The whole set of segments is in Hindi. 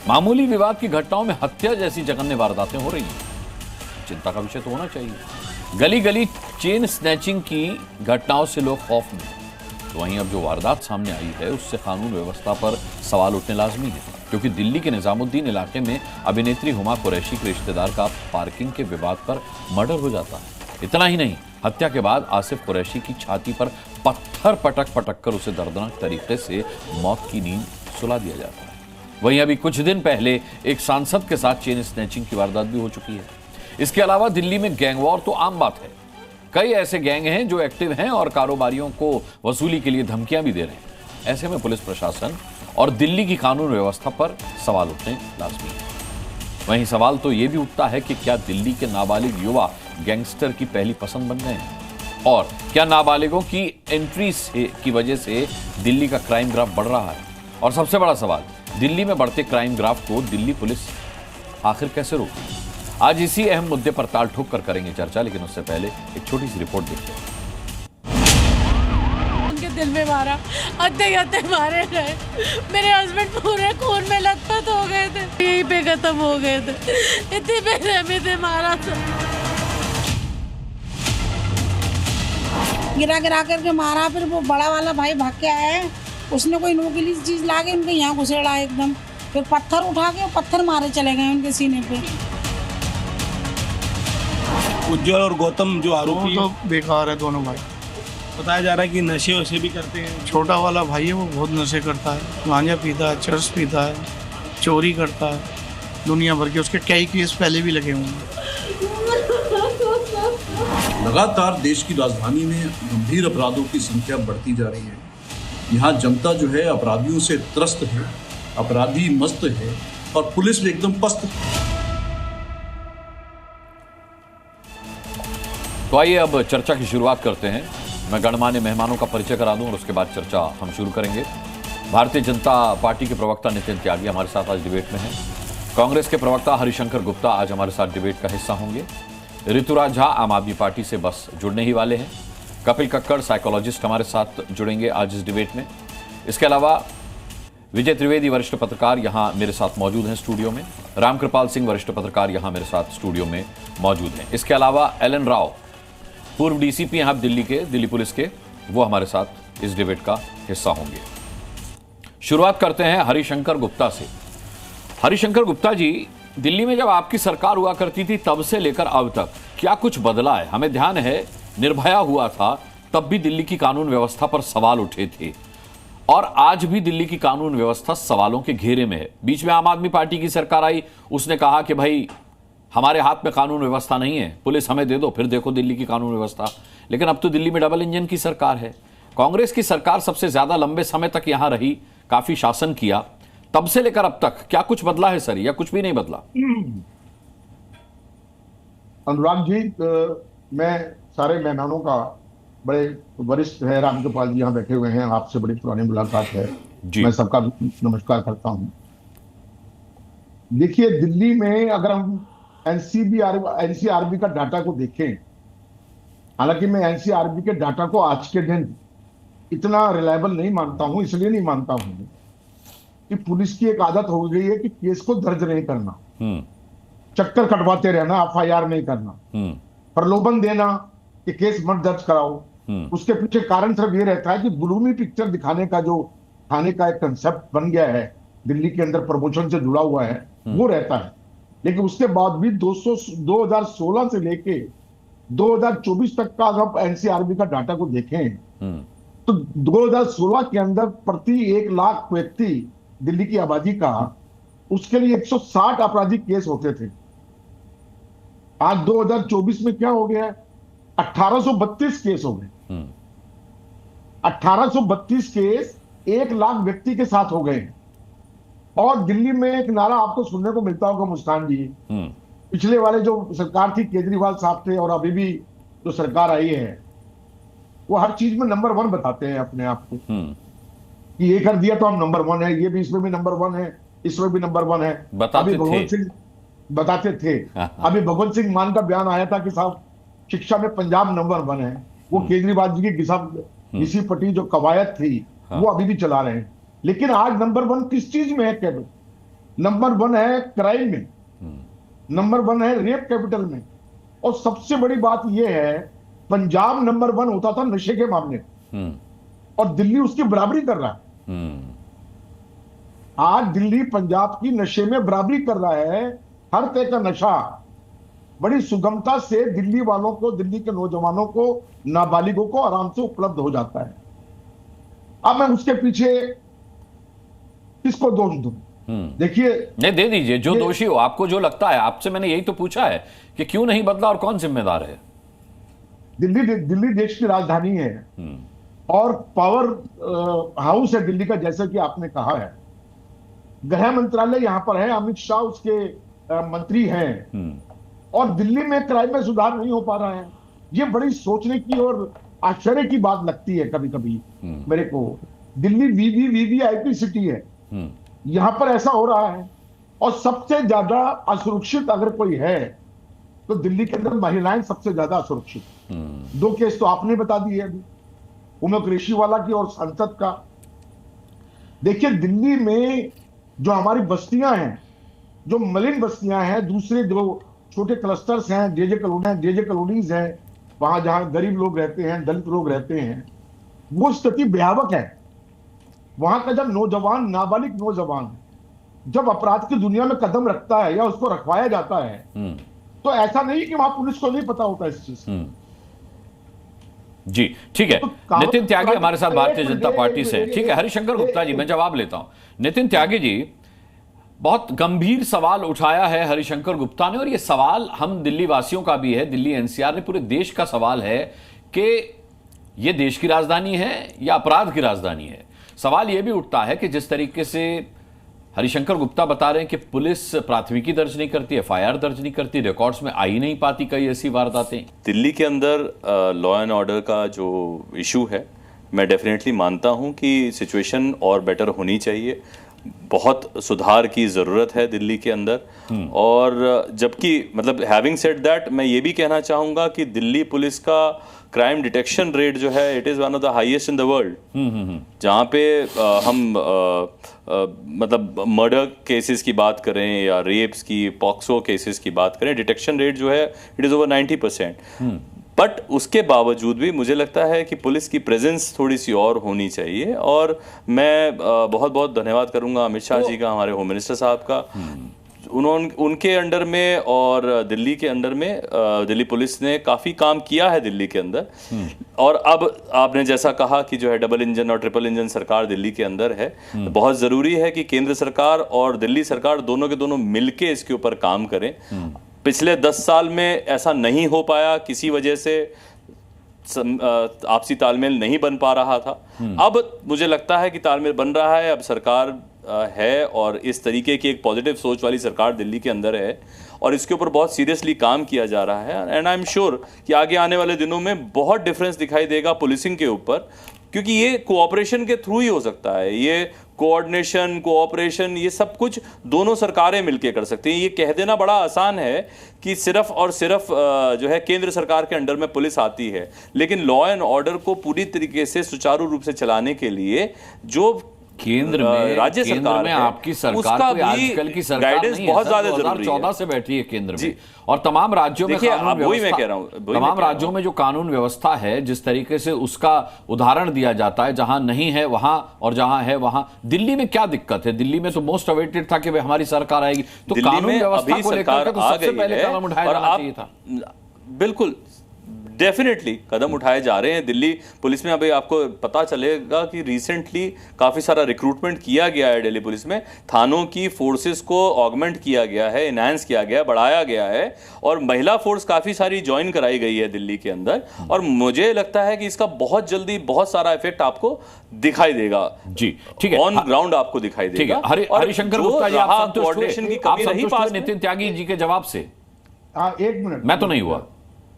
मामूली विवाद की घटनाओं में हत्या जैसी जघन्य वारदातें हो रही हैं। चिंता का विषय तो होना चाहिए। गली गली चेन स्नैचिंग की घटनाओं से लोग खौफ में, तो वहीं अब जो वारदात सामने आई है उससे कानून व्यवस्था पर सवाल उठने लाजमी है, क्योंकि दिल्ली के निजामुद्दीन इलाके में अभिनेत्री हुमा कुरैशी के रिश्तेदार का पार्किंग के विवाद पर मर्डर हो जाता है। इतना ही नहीं, हत्या के बाद आसिफ कुरैशी की छाती पर पत्थर पटक कर उसे दर्दनाक तरीके से मौत की नींद सुला दिया जाता है। वहीं अभी कुछ दिन पहले एक सांसद के साथ चेन स्नैचिंग की वारदात भी हो चुकी है। इसके अलावा दिल्ली में गैंग वॉर तो आम बात है। कई ऐसे गैंग हैं जो एक्टिव हैं और कारोबारियों को वसूली के लिए धमकियां भी दे रहे हैं। ऐसे में पुलिस प्रशासन और दिल्ली की कानून व्यवस्था पर सवाल उठने लाजमी है। वहीं सवाल तो यह भी उठता है कि क्या दिल्ली के नाबालिग युवा गैंगस्टर की पहली पसंद बन गए हैं, और क्या नाबालिगों की एंट्री की वजह से दिल्ली का क्राइम ग्राफ बढ़ रहा है। और सबसे बड़ा सवाल, दिल्ली में बढ़ते क्राइम ग्राफ को दिल्ली पुलिस आखिर कैसे रोकेगी। आज इसी अहम मुद्दे पर ताल ठोक कर करेंगे चर्चा, लेकिन उससे पहले एक छोटी सी रिपोर्ट देखिए। उनके दिल में मारा, आते मारे गए। मेरे हस्बैंड पूरे खून में लथपथ हो गए थे, यहीं पे खत्म हो गए थे। इतनी बेरहमी से मारा था, गिरा करके मारा। फिर वो बड़ा वाला भाई भाग के आया है, उसने कोई नोकीली चीज ला के उनके यहाँ घुसेड़ा एकदम। फिर पत्थर उठा के पत्थर मारे चले गए उनके सीने पे। उज्जवल और गौतम जो आरोपी तो बेकार है दोनों भाई। बताया जा रहा है कि नशे वशे भी करते हैं। छोटा वाला भाई है वो बहुत नशे करता है, गांजा पीता है, चरस पीता है, चोरी करता है, दुनिया भर के उसके कई केस पहले भी लगे हुए हैं। लगातार देश की राजधानी में गंभीर अपराधों की संख्या बढ़ती जा रही है। यहाँ जनता जो है अपराधियों से त्रस्त है, अपराधी मस्त है और पुलिस भी एकदम पस्त है। तो आइए अब चर्चा की शुरुआत करते हैं। मैं गणमान्य मेहमानों का परिचय करा दूं और उसके बाद चर्चा हम शुरू करेंगे। भारतीय जनता पार्टी के प्रवक्ता नितिन त्यागी हमारे साथ आज डिबेट में हैं। कांग्रेस के प्रवक्ता हरिशंकर गुप्ता आज हमारे साथ डिबेट का हिस्सा होंगे। ऋतुराज झा आम आदमी पार्टी से बस जुड़ने ही वाले हैं। कपिल कक्कड़ साइकोलॉजिस्ट हमारे साथ जुड़ेंगे आज इस डिबेट में। इसके अलावा विजय त्रिवेदी वरिष्ठ पत्रकार यहां मेरे साथ मौजूद हैं स्टूडियो में। रामकृपाल सिंह वरिष्ठ पत्रकार यहां मेरे साथ स्टूडियो में मौजूद हैं। इसके अलावा एलन राव पूर्व डीसीपी हैं दिल्ली पुलिस के, वो हमारे साथ इस डिबेट का हिस्सा होंगे। शुरुआत करते हैं हरिशंकर गुप्ता से। हरिशंकर गुप्ता जी, दिल्ली में जब आपकी सरकार हुआ करती थी तब से लेकर अब तक क्या कुछ बदला है? हमें ध्यान है निर्भया हुआ था, तब भी दिल्ली की कानून व्यवस्था पर सवाल उठे थे और आज भी दिल्ली की कानून व्यवस्था सवालों के घेरे में है। बीच में आम आदमी पार्टी की सरकार आई, उसने कहा कि भाई हमारे हाथ में कानून व्यवस्था नहीं है, पुलिस हमें दे दो, फिर देखो दिल्ली की कानून व्यवस्था। लेकिन अब तो दिल्ली में डबल इंजन की सरकार है। कांग्रेस की सरकार सबसे ज्यादा लंबे समय तक यहां रही, काफी शासन किया, तब से लेकर अब तक क्या कुछ बदला है सर, या कुछ भी नहीं बदला? अनुराग जी, मैं सारे मेहमानों का, बड़े वरिष्ठ है रामकृपाल जी यहाँ बैठे हुए हैं, आपसे बड़ी पुरानी मुलाकात है जी। मैं सबका नमस्कार करता हूँ। देखिए, दिल्ली में अगर हम एनसीआरबी का डाटा को देखें, हालांकि मैं एनसीआरबी के डाटा को आज के दिन इतना रिलायबल नहीं मानता हूं। इसलिए नहीं मानता हूं कि पुलिस की एक आदत हो गई है कि केस को दर्ज नहीं करना, चक्कर कटवाते रहना, एफआईआर नहीं करना, प्रलोभन देना कि केस मत दर्ज कराओ। उसके पीछे कारण सिर्फ ये रहता है कि ग्लूमी पिक्चर दिखाने का जो थाने का एक कंसेप्ट बन गया है, दिल्ली के अंदर प्रमोशन से जुड़ा हुआ है, वो रहता है। लेकिन उसके बाद भी 2016 से लेके 2024 तक का अगर एनसीआरबी का डाटा को देखें तो 2016 के अंदर प्रति 1 लाख व्यक्ति दिल्ली की आबादी का, उसके लिए 160 आपराधिक केस होते थे। आज 2024 में क्या हो गया? 1832 केस हो गए। 1832 केस 1 लाख व्यक्ति के साथ हो गए। और दिल्ली में एक नारा आपको सुनने को मिलता होगा मुस्कान जी, पिछले वाले जो सरकार थी केजरीवाल साहब थे और अभी भी जो सरकार आई है, वो हर चीज में नंबर 1 बताते हैं अपने आप को कि ये कर दिया तो हम नंबर 1 है, ये भी इसमें भी नंबर 1 है, इसमें भी नंबर 1 है। अभी भगवंत सिंह बताते थे, अभी भगवंत सिंह मान का बयान आया था कि साहब शिक्षा में पंजाब नंबर 1 है। वो केजरीवाल जी की घिसी पटी जो कवायद थी वो अभी भी चला रहे हैं। लेकिन आज नंबर 1 किस चीज में है? नंबर 1 है क्राइम में, नंबर 1 है रेप कैपिटल में, और सबसे बड़ी बात यह है पंजाब नंबर 1 होता था नशे के मामले में, और दिल्ली उसकी बराबरी कर रहा है। आज दिल्ली पंजाब की नशे में बराबरी कर रहा है। हर तरह का नशा बड़ी सुगमता से दिल्ली वालों को, दिल्ली के नौजवानों को, नाबालिगों को आराम से उपलब्ध हो जाता है। अब मैं उसके पीछे किसको दोष दूं? देखिए, नहीं, दे दीजिए जो दोषी हो, आपको जो लगता है। आपसे मैंने यही तो पूछा है कि क्यों नहीं बदला और कौन जिम्मेदार है। दिल्ली देश की राजधानी है और पावर हाउस है दिल्ली का, जैसे कि आपने कहा है। गृह मंत्रालय यहां पर है, अमित शाह उसके मंत्री हैं, और दिल्ली में क्राइम में सुधार नहीं हो पा रहा है। ये बड़ी सोचने की और आश्चर्य की बात लगती है कभी कभी मेरे को। दिल्ली वीवीआईपी सिटी है, यहां पर ऐसा हो रहा है। और सबसे ज्यादा असुरक्षित अगर कोई है तो दिल्ली के अंदर महिलाएं सबसे ज्यादा असुरक्षित। 2 केस तो आपने बता दिए अभी, उमेश ऋषिवाला की और संसद का। देखिए, दिल्ली में जो हमारी बस्तियां हैं, जो मलिन बस्तियां हैं, दूसरे जो छोटे क्लस्टर्स हैं, जेजे कॉलोनीज हैं, वहां जहां गरीब लोग रहते हैं, दलित लोग रहते हैं, वो स्थिति भयावह है। वहां का जब नौजवान, नाबालिग नौजवान जब अपराध की दुनिया में कदम रखता है या उसको रखवाया जाता है, तो ऐसा नहीं कि वहां पुलिस को नहीं पता होता इस चीज। जी ठीक है। तो नितिन त्यागी हमारे साथ भारतीय जनता पार्टी से। ठीक है, हरिशंकर गुप्ता जी, मैं जवाब लेता हूं। नितिन त्यागी जी, बहुत गंभीर सवाल उठाया है हरिशंकर गुप्ता ने, और ये सवाल हम दिल्ली वासियों का भी है, दिल्ली एनसीआर ने, पूरे देश का सवाल है कि ये देश की राजधानी है या अपराध की राजधानी है। सवाल यह भी उठता है कि जिस तरीके से हरिशंकर गुप्ता बता रहे हैं कि पुलिस प्राथमिकी दर्ज नहीं करती, एफआईआर दर्ज नहीं करती, रिकॉर्ड्स में आ ही नहीं पाती कई ऐसी वारदातें। दिल्ली के अंदर लॉ एंड ऑर्डर का जो इशू है, मैं डेफिनेटली मानता हूं कि सिचुएशन और बेटर होनी चाहिए। बहुत सुधार की ज़रूरत है दिल्ली के अंदर। और जबकि मतलब हैविंग सेड दैट, मैं ये भी कहना चाहूँगा कि दिल्ली पुलिस का क्राइम डिटेक्शन रेट जो है, it is one of the highest in the world. जहाँ पे हम मतलब मर्डर केसेस की बात करें या रेप्स की, पॉक्सो केसेस की बात करें, डिटेक्शन रेट जो है इट इज़ ओवर 90%। बट उसके बावजूद भी मुझे लगता है कि पुलिस की प्रेजेंस थोड़ी सी और होनी चाहिए। और मैं बहुत बहुत धन्यवाद करूंगा अमित शाह जी का, हमारे होम मिनिस्टर साहब का। उनके अंडर में और दिल्ली के अंडर में दिल्ली पुलिस ने काफ़ी काम किया है दिल्ली के अंदर। और अब आपने जैसा कहा कि जो है डबल इंजन और ट्रिपल इंजन सरकार दिल्ली के अंदर है, बहुत ज़रूरी है कि केंद्र सरकार और दिल्ली सरकार दोनों के दोनों मिलके इसके ऊपर काम करें। पिछले 10 साल में ऐसा नहीं हो पाया, किसी वजह से आपसी तालमेल नहीं बन पा रहा था। अब मुझे लगता है कि तालमेल बन रहा है। अब सरकार है और इस तरीके की एक पॉजिटिव सोच वाली सरकार दिल्ली के अंदर है और इसके ऊपर बहुत सीरियसली काम किया जा रहा है। एंड आई एम श्योर कि आगे आने वाले दिनों में बहुत डिफरेंस दिखाई देगा पुलिसिंग के ऊपर, क्योंकि ये कोऑपरेशन के थ्रू ही हो सकता है। ये कोऑर्डिनेशन, कोऑपरेशन, ये सब कुछ दोनों सरकारें मिलकर कर सकती हैं। ये कह देना बड़ा आसान है कि सिर्फ और सिर्फ जो है केंद्र सरकार के अंडर में पुलिस आती है, लेकिन लॉ एंड ऑर्डर को पूरी तरीके से सुचारू रूप से चलाने के लिए जो केंद्र में राज्य सरकार में आपकी सरकार कोई आजकल की सरकार गाइडेंस नहीं है, बहुत ज्यादा जरूरी है। 2014 से बैठी है केंद्र में, और तमाम राज्यों में कानून वही मैं कह रहा व्यवस्था, हूं, तमाम राज्यों में जो कानून व्यवस्था है, जिस तरीके से उसका उदाहरण दिया जाता है, जहां नहीं है वहां और जहां है वहां। दिल्ली में क्या दिक्कत है? दिल्ली में तो मोस्ट अवेटेड था कि हमारी सरकार आएगी, तो कानून व्यवस्था को लेकर तो सबसे पहले कदम उठाया जाना चाहिए था। बिल्कुल, डेफिनेटली कदम उठाए जा रहे हैं दिल्ली पुलिस में। अभी आपको पता चलेगा कि रिसेंटली काफ़ी सारा रिक्रूटमेंट किया गया है दिल्ली पुलिस में। थानों की फोर्सेस को ऑगमेंट किया गया है, इनहांस किया गया है, बढ़ाया गया है, और महिला फोर्स काफ़ी सारी ज्वाइन कराई गई है दिल्ली के अंदर। और मुझे लगता है कि इसका बहुत जल्दी बहुत सारा इफेक्ट आपको दिखाई देगा। जी ठीक है, ऑन ग्राउंड आपको दिखाई देगा। हरिशंकर गुप्ता जी, आप कोऑर्डिनेशन की कमी रही पास में नितिन त्यागी जी के जवाब से? 1 मिनट, मैं तो नहीं हुआ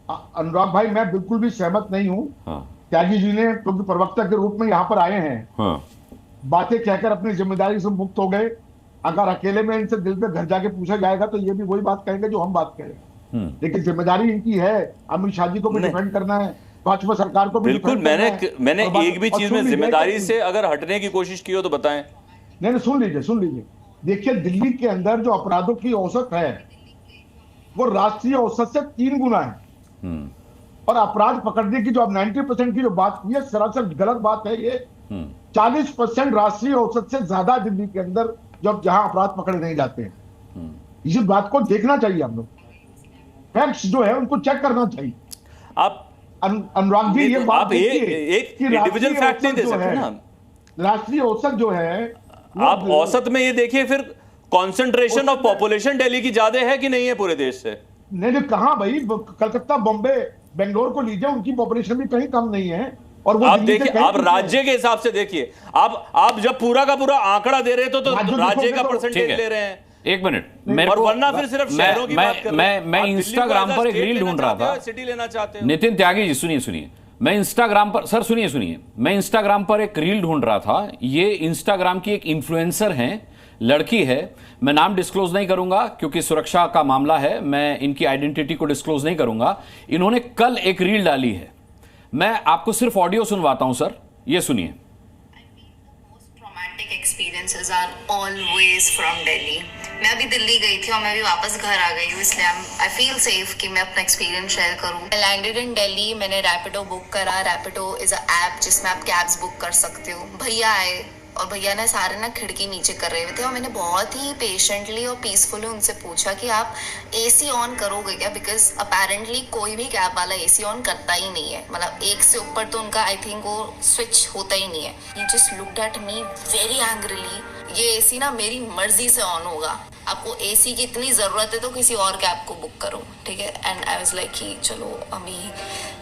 अनुराग भाई, मैं बिल्कुल भी सहमत नहीं हूं। त्यागी जी ने क्योंकि प्रवक्ता के रूप में यहाँ पर आए हैं, बातें कहकर अपनी जिम्मेदारी से मुक्त हो गए। अगर अकेले में इनसे दिल पे घर जाके पूछा जाएगा तो ये भी वही बात कहेंगे जो हम बात करें। लेकिन जिम्मेदारी इनकी है, अमित शाह जी को भी डिफेंड करना है, भाजपा सरकार को भी। बिल्कुल, मैंने एक भी चीज में जिम्मेदारी से अगर हटने की कोशिश की हो तो बताएं। नहीं, सुन लीजिए देखिए दिल्ली के अंदर जो अपराधों की औसत है वो राष्ट्रीय औसत से 3 गुना है। और अपराध पकड़ने की जो अब 90% की जो बात की है, सरासर गलत बात है ये। 40% राष्ट्रीय औसत से ज्यादा दिल्ली के अंदर जब जहां अपराध पकड़े नहीं जाते हैं। इस बात को देखना चाहिए हम लोग, फैक्ट्स जो है उनको चेक करना चाहिए। आप अनुराग जी ये बात एक इंडिविजुअल फैक्ट नहीं दे सकते ना। राष्ट्रीय औसत जो है आप औसत में ये देखिए, फिर कंसंट्रेशन ऑफ पॉपुलेशन दिल्ली की ज्यादा है कि नहीं है पूरे देश से? नहीं कहां भाई, कलकत्ता, बॉम्बे, बेंगलोर को लीजिए, उनकी पॉपुलेशन भी कहीं कम नहीं है। और वो आप देखिए, आप राज्य के हिसाब से देखिए, आप जब पूरा का पूरा आंकड़ा दे रहे हो तो राज्य का परसेंटेज ले रहे हैं। एक मिनट, और वरना फिर सिर्फ शहरों की बात कर रहे हैं। मैं इंस्टाग्राम पर एक रील ढूंढ रहा था, सिटी लेना चाहते हैं। नितिन त्यागी जी सुनिए, मैं इंस्टाग्राम पर, सर सुनिए, मैं इंस्टाग्राम पर एक रील ढूंढ रहा था। ये इंस्टाग्राम की एक इन्फ्लुएंसर हैं, लड़की है, मैं नाम डिस्क्लोज नहीं करूंगा क्योंकि सुरक्षा का मामला है, मैं इनकी आइडेंटिटी को डिस्क्लोज नहीं करूंगा। इन्होंने कल एक रील डाली है, मैं आपको सिर्फ ऑडियो सुनवाता हूं सर, ये सुनिए। Traumatic experiences are always from Delhi. मैं अभी दिल्ली गई थी और मैं भी वापस घर आ गई हूँ, इसलिए आई फील सेफ कि मैं अपना एक्सपीरियंस शेयर करूँ। मैं लैंडेड इन दिल्ली, मैंने रैपिडो बुक करा। रैपिडो इज अ ऐप जिसमें आप कैब्स बुक कर सकते हो। भैया आए और भैया ने सारे ना खिड़की नीचे कर रहे हुए थे और मैंने बहुत ही पेशेंटली और पीसफुली उनसे पूछा कि आप एसी ऑन करोगे क्या, बिकॉज अपेरेंटली कोई भी कैब वाला एसी ऑन करता ही नहीं है। मतलब एक से ऊपर तो उनका आई थिंक वो स्विच होता ही नहीं है। He just looked at me very angrily, ये एसी ना मेरी मर्जी से ऑन होगा, आपको एसी की इतनी ज़रूरत है तो किसी और कैब को बुक करो, ठीक है। एंड आई वाज लाइक कि चलो अभी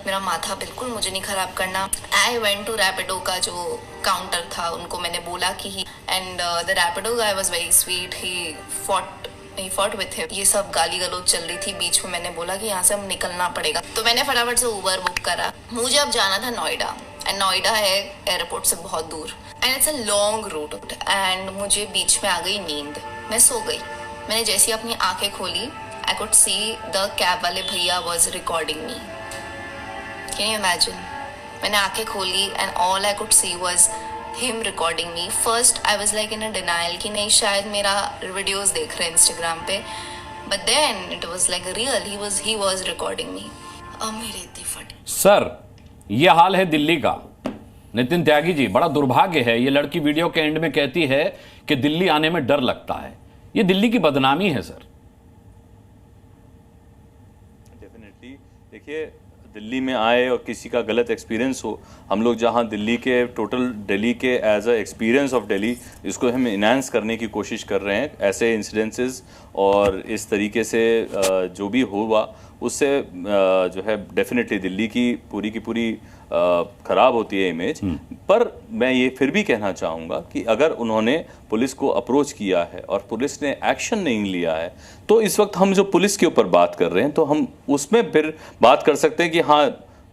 मेरा माथा बिल्कुल मुझे नहीं ख़राब करना। आई वेंट टू रैपिडो का जो काउंटर था, उनको मैंने बोला कि and the Rapido guy was very sweet, he fought with him. ये सब गाली गलौज चल रही थी बीच में, मैंने बोला कि यहाँ से हम निकलना पड़ेगा, तो मैंने फटाफट से उबर बुक करा। मुझे अब जाना था नोएडा, एंड नोएडा है एयरपोर्ट से बहुत दूर, and it's a long route. And मुझे बीच में आ गई नींद, मैं सो गई। मैंने जैसी अपनी आंखें खोली, I could see the cab वाले भैया was recording me. Can you imagine? मैंने आंखें खोली and all I could see was him recording me. First I was like in a denial कि नहीं शायद मेरा वीडियोज देख रहे हैं इंस्टाग्राम पे, but then it was like real, he was recording me. अब मेरी इतनी फटी। सर ये हाल है दिल्ली का। नितिन त्यागी जी, बड़ा दुर्भाग्य है, ये लड़की वीडियो के एंड में कहती है कि दिल्ली आने में डर लगता है। ये दिल्ली की बदनामी है सर। डेफिनेटली देखिए, दिल्ली में आए और किसी का गलत एक्सपीरियंस हो, हम लोग जहां दिल्ली के टोटल दिल्ली के as a experience of Delhi, इसको हम इनहांस करने की कोशिश कर रहे हैं। ऐसे इंसिडेंसेस और इस तरीके से जो भी हुआ उससे जो है डेफिनेटली दिल्ली की पूरी ख़राब होती है इमेज। पर मैं ये फिर भी कहना चाहूँगा कि अगर उन्होंने पुलिस को अप्रोच किया है और पुलिस ने एक्शन नहीं लिया है, तो इस वक्त हम जो पुलिस के ऊपर बात कर रहे हैं तो हम उसमें फिर बात कर सकते हैं कि हाँ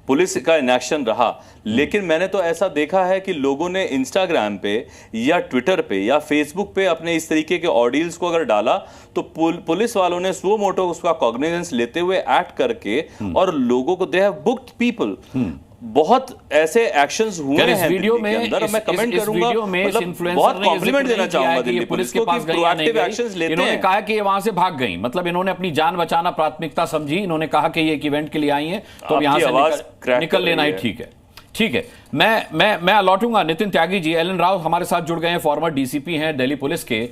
पुलिस का इनएक्शन रहा। लेकिन मैंने तो ऐसा देखा है कि लोगों ने इंस्टाग्राम पे या ट्विटर पे या फेसबुक पे अपने इस तरीके के ऑडियंस को अगर डाला तो पुलिस वालों ने सो मोटो उसका कॉग्निजेंस लेते हुए एक्ट करके और लोगों को दे हैव बुक्ड पीपल। बहुत ऐसे एक्शंस हुए हैं वीडियो में अंदर। मैं कमेंट करूंगा, मतलब बहुत कॉम्प्लीमेंट देना चाहूंगा दिल्ली पुलिस के पास प्रोएक्टिव एक्शंस लेते हैं। इन्होंने कहा कि ये वहां से भाग गई, मतलब इन्होंने अपनी जान बचाना प्राथमिकता समझी। इन्होंने कहा कि ये एक इवेंट के लिए आई हैं तो यहां से निकल लेना ही ठीक है। मैं लौटूंगा नितिन त्यागी जी। एलन राव हमारे साथ जुड़ गए हैं, फॉर्मर डीसीपी हैं दिल्ली पुलिस के।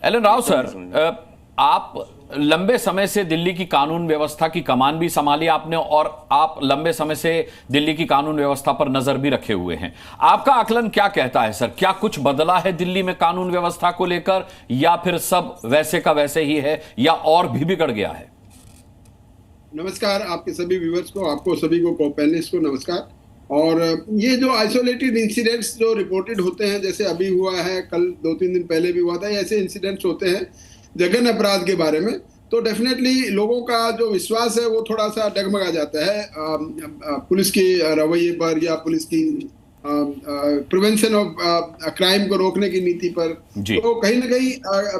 एलन राव सर, आप लंबे समय से दिल्ली की कानून व्यवस्था की कमान भी संभाली आपने और आप लंबे समय से दिल्ली की कानून व्यवस्था पर नजर भी रखे हुए हैं। आपका आकलन क्या कहता है सर, क्या कुछ बदला है दिल्ली में कानून व्यवस्था को लेकर, या फिर सब वैसे का वैसे ही है, या और भी बिगड़ गया है? नमस्कार आपके सभी व्यूअर्स को, आपको सभी को पैनलिस्ट को नमस्कार। और ये जो आइसोलेटेड इंसिडेंट्स जो रिपोर्टेड होते हैं, जैसे अभी हुआ है, कल 2-3 दिन पहले भी हुआ था, ऐसे इंसिडेंट्स होते हैं जघन्य अपराध के बारे में, तो डेफिनेटली लोगों का जो विश्वास है वो थोड़ा सा डगमगा जाता है पुलिस के रवैये पर या पुलिस की प्रिवेंशन ऑफ क्राइम को रोकने की नीति पर। तो कहीं ना कहीं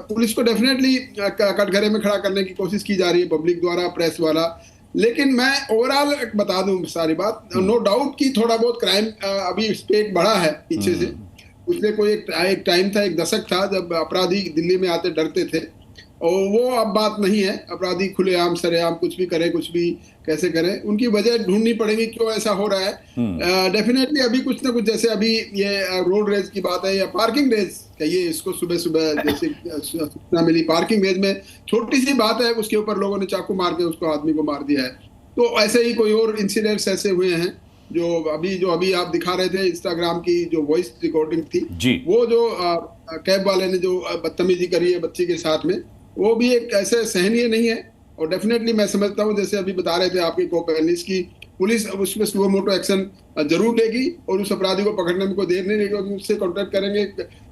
पुलिस को डेफिनेटली कटघरे में खड़ा करने की कोशिश की जा रही है पब्लिक द्वारा, प्रेस द्वारा। लेकिन मैं ओवरऑल बता दूं सारी बात, नो डाउट कि थोड़ा बहुत क्राइम अभी स्पेक बढ़ा है पीछे से, पिछले कोई एक टाइम था, एक दशक था जब अपराधी दिल्ली में आते डरते थे, और वो अब बात नहीं है। अपराधी खुलेआम सरेआम कुछ भी करे, कुछ भी कैसे करें, उनकी वजह ढूंढनी पड़ेगी क्यों ऐसा हो रहा है। डेफिनेटली अभी कुछ ना कुछ, जैसे अभी ये रोड रेज की बात है या पार्किंग रेज कहिए इसको, सुबह सुबह जैसे सूचना मिली पार्किंग रेज में छोटी सी बात है, उसके ऊपर लोगों ने चाकू मार के उसको आदमी को मार दिया है। तो ऐसे ही कोई और इंसिडेंट्स ऐसे हुए हैं जो अभी आप दिखा रहे थे, इंस्टाग्राम की जो वॉइस रिकॉर्डिंग थी जी। वो जो कैब वाले ने जो बदतमीजी करी है बच्चे के साथ में, वो भी एक ऐसे सहनीय नहीं है। और डेफिनेटली मैं समझता हूँ, जैसे अभी बता रहे थे आपके को-पैनलिस्ट की, पुलिस उसमें स्लो मोटो एक्शन जरूर लेगी और उस अपराधी को पकड़ने में कोई देर नहीं लगेगी। उससे कॉन्टेक्ट करेंगे,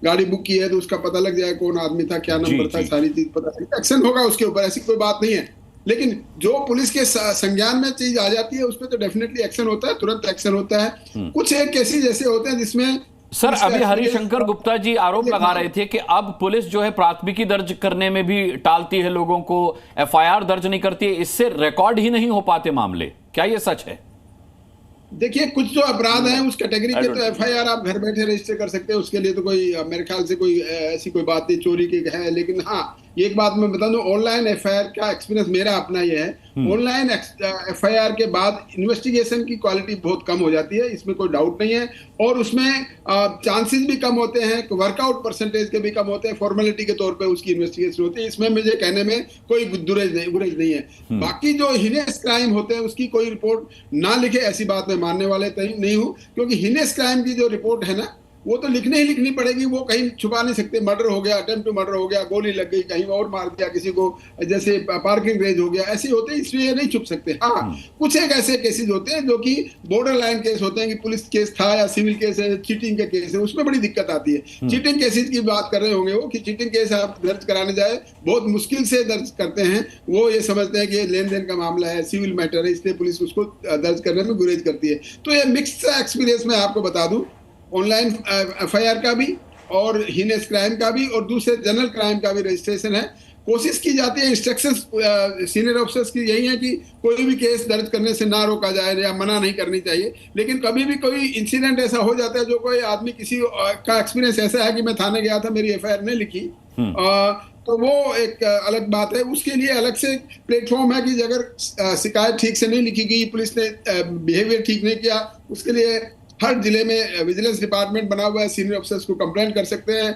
गाड़ी बुक की है तो उसका पता लग जाए कौन आदमी था, क्या नंबर था, सारी चीज पता लगे, एक्शन होगा उसके ऊपर, ऐसी कोई बात नहीं है। लेकिन जो पुलिस के संज्ञान में चीज आ जाती है उस पर तो डेफिनेटली एक्शन होता है, तुरंत एक्शन होता है। कुछ एक केसेस ऐसे होते हैं जिसमें सर, अभी हरिशंकर गुप्ता जी आरोप लगा रहे थे कि अब पुलिस जो है प्राथमिकी दर्ज करने में भी टालती है, लोगों को एफआईआर दर्ज नहीं करती है, इससे रिकॉर्ड ही नहीं हो पाते मामले। क्या ये सच है? देखिए, कुछ जो अपराध हैं उस कैटेगरी के तो एफआईआर आप घर बैठे रजिस्टर कर सकते हैं, उसके लिए तो कोई मेरे ख्याल से कोई ऐसी कोई बात नहीं चोरी की है। लेकिन हाँ, एक बात मैं बता दूं, ऑनलाइन एफआईआर का एक्सपीरियंस मेरा अपना ये है, ऑनलाइन एफआईआर के बाद इन्वेस्टिगेशन की क्वालिटी बहुत कम हो जाती है, इसमें कोई डाउट नहीं है। और उसमें चांसेस भी कम होते हैं, वर्कआउट परसेंटेज के भी कम होते हैं, फॉर्मेलिटी के तौर पे उसकी इन्वेस्टिगेशन होती है। इसमें मुझे कहने में कोई गुरेज नहीं है। बाकी जो हिनेस क्राइम होते हैं उसकी कोई रिपोर्ट ना लिखे, ऐसी बात मैं मानने वाले नहीं हूँ, क्योंकि हिनेस क्राइम की जो रिपोर्ट है ना, वो तो लिखनी पड़ेगी, वो कहीं छुपा नहीं सकते। मर्डर हो गया, अटेम्प्ट टू मर्डर हो गया, गोली लग गई, कहीं और मार दिया किसी को, जैसे पार्किंग रेज हो गया, ऐसे होते हैं, इसलिए नहीं छुप सकते। हाँ, कुछ एक ऐसे केसेस होते हैं जो कि बॉर्डर लाइन केस होते हैं कि पुलिस केस था या सिविल केस है, चीटिंग के केस है, उसमें बड़ी दिक्कत आती है। चीटिंग केसेस की बात कर रहे होंगे वो, कि चीटिंग केस आप दर्ज कराने जाए बहुत मुश्किल से दर्ज करते हैं। वो ये समझते हैं कि ये लेन देन का मामला है, सिविल मैटर है, इसलिए पुलिस उसको दर्ज करने में गुरेज करती है। तो ये मिक्स्ड एक्सपीरियंस मैं आपको बता दूं, ऑनलाइन एफआईआर का भी और हीनेस क्राइम का भी और दूसरे जनरल क्राइम का भी रजिस्ट्रेशन है। कोशिश की जाती है, इंस्ट्रक्शंस सीनियर ऑफिसर्स की यही है कि कोई भी केस दर्ज करने से ना रोका जाए या मना नहीं करनी चाहिए। लेकिन कभी भी कोई इंसिडेंट ऐसा हो जाता है, जो कोई आदमी किसी का एक्सपीरियंस ऐसा है कि मैं थाने गया था, मेरी एफआईआर नहीं लिखी, तो वो एक अलग बात है। उसके लिए अलग से प्लेटफॉर्म है कि अगर शिकायत ठीक से नहीं लिखी गई, पुलिस ने बिहेवियर ठीक नहीं किया, उसके लिए हर जिले में विजिलेंस डिपार्टमेंट बना हुआ है, सीनियर ऑफिसर्स को कंप्लेंट कर सकते हैं।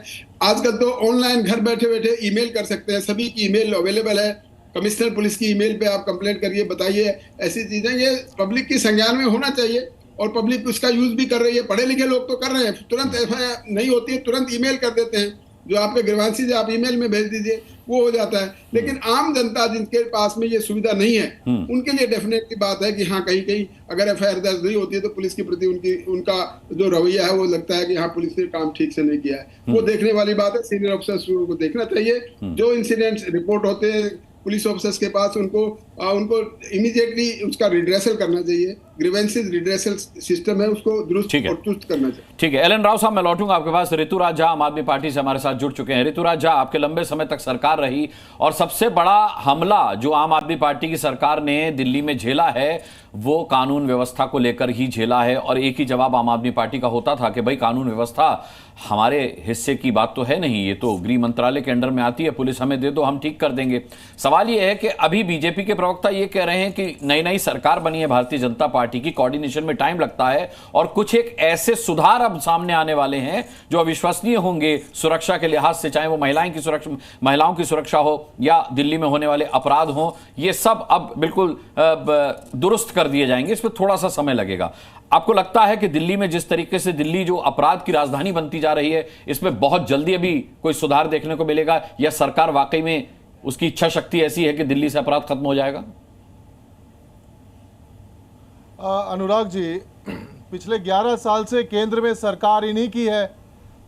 आजकल तो ऑनलाइन घर बैठे बैठे ईमेल कर सकते हैं, सभी की ईमेल अवेलेबल है। कमिश्नर पुलिस की ईमेल पे आप कंप्लेंट करिए, बताइए, ऐसी चीजें ये पब्लिक की संज्ञान में होना चाहिए और पब्लिक उसका यूज भी कर रही है। पढ़े लिखे लोग तो कर रहे हैं, तुरंत एफआईआर नहीं होती है, तुरंत ईमेल कर देते हैं, जो आपके ग्रीवांसेस आप ईमेल में भेज दीजिए, वो हो जाता है। लेकिन आम जनता जिनके पास में ये सुविधा नहीं है, उनके लिए डेफिनेटली बात है कि हाँ, कहीं कहीं अगर एफआईआर दर्ज नहीं होती है तो पुलिस के प्रति उनका जो रवैया है वो लगता है कि हाँ, पुलिस ने काम ठीक से नहीं किया है। वो देखने वाली बात है, सीनियर ऑफिसर्स को देखना चाहिए। जो इंसिडेंट्स रिपोर्ट होते हैं पुलिस ऑफिसर्स के पास, उनको इमीडिएटली उसका रिड्रेसल करना चाहिए। ग्रीवेंसेस रिड्रेसल सिस्टम है, उसको दुरुस्त और चुस्त करना चाहिए। ठीक है, एलन राव साहब, मैं लौटूंगा आपके पास। ऋतुराज झा आम आदमी पार्टी से हमारे साथ जुड़ चुके हैं। ऋतुराज झा, आपके लंबे समय तक सरकार रही और सबसे बड़ा हमला जो आम आदमी पार्टी की सरकार ने दिल्ली में झेला है वो कानून व्यवस्था को लेकर ही झेला है। और एक ही जवाब आम आदमी पार्टी का होता था कि भाई कानून व्यवस्था हमारे हिस्से की बात तो है नहीं, ये तो गृह मंत्रालय के अंडर में आती है, पुलिस हमें दे दो, हम ठीक कर देंगे। सवाल ये है कि अभी बीजेपी के प्रवक्ता ये कह रहे हैं कि नई सरकार बनी है भारतीय जनता पार्टी की, कोऑर्डिनेशन में टाइम लगता है और कुछ एक ऐसे सुधार अब सामने आने वाले हैं जो अविश्वसनीय होंगे सुरक्षा के लिहाज से, चाहे वो महिलाओं की सुरक्षा हो या दिल्ली में होने वाले अपराध हो, ये सब अब बिल्कुल दुरुस्त कर दिए जाएंगे। इस पर थोड़ा सा समय लगेगा। आपको लगता है कि दिल्ली में जिस तरीके से दिल्ली जो अपराध की राजधानी बनती जा रही है, इसमें बहुत जल्दी अभी कोई सुधार देखने को मिलेगा, या सरकार वाकई में उसकी इच्छा शक्ति ऐसी है कि दिल्ली से अपराध खत्म हो जाएगा? अनुराग जी, पिछले 11 साल से केंद्र में सरकार इन्हीं की है,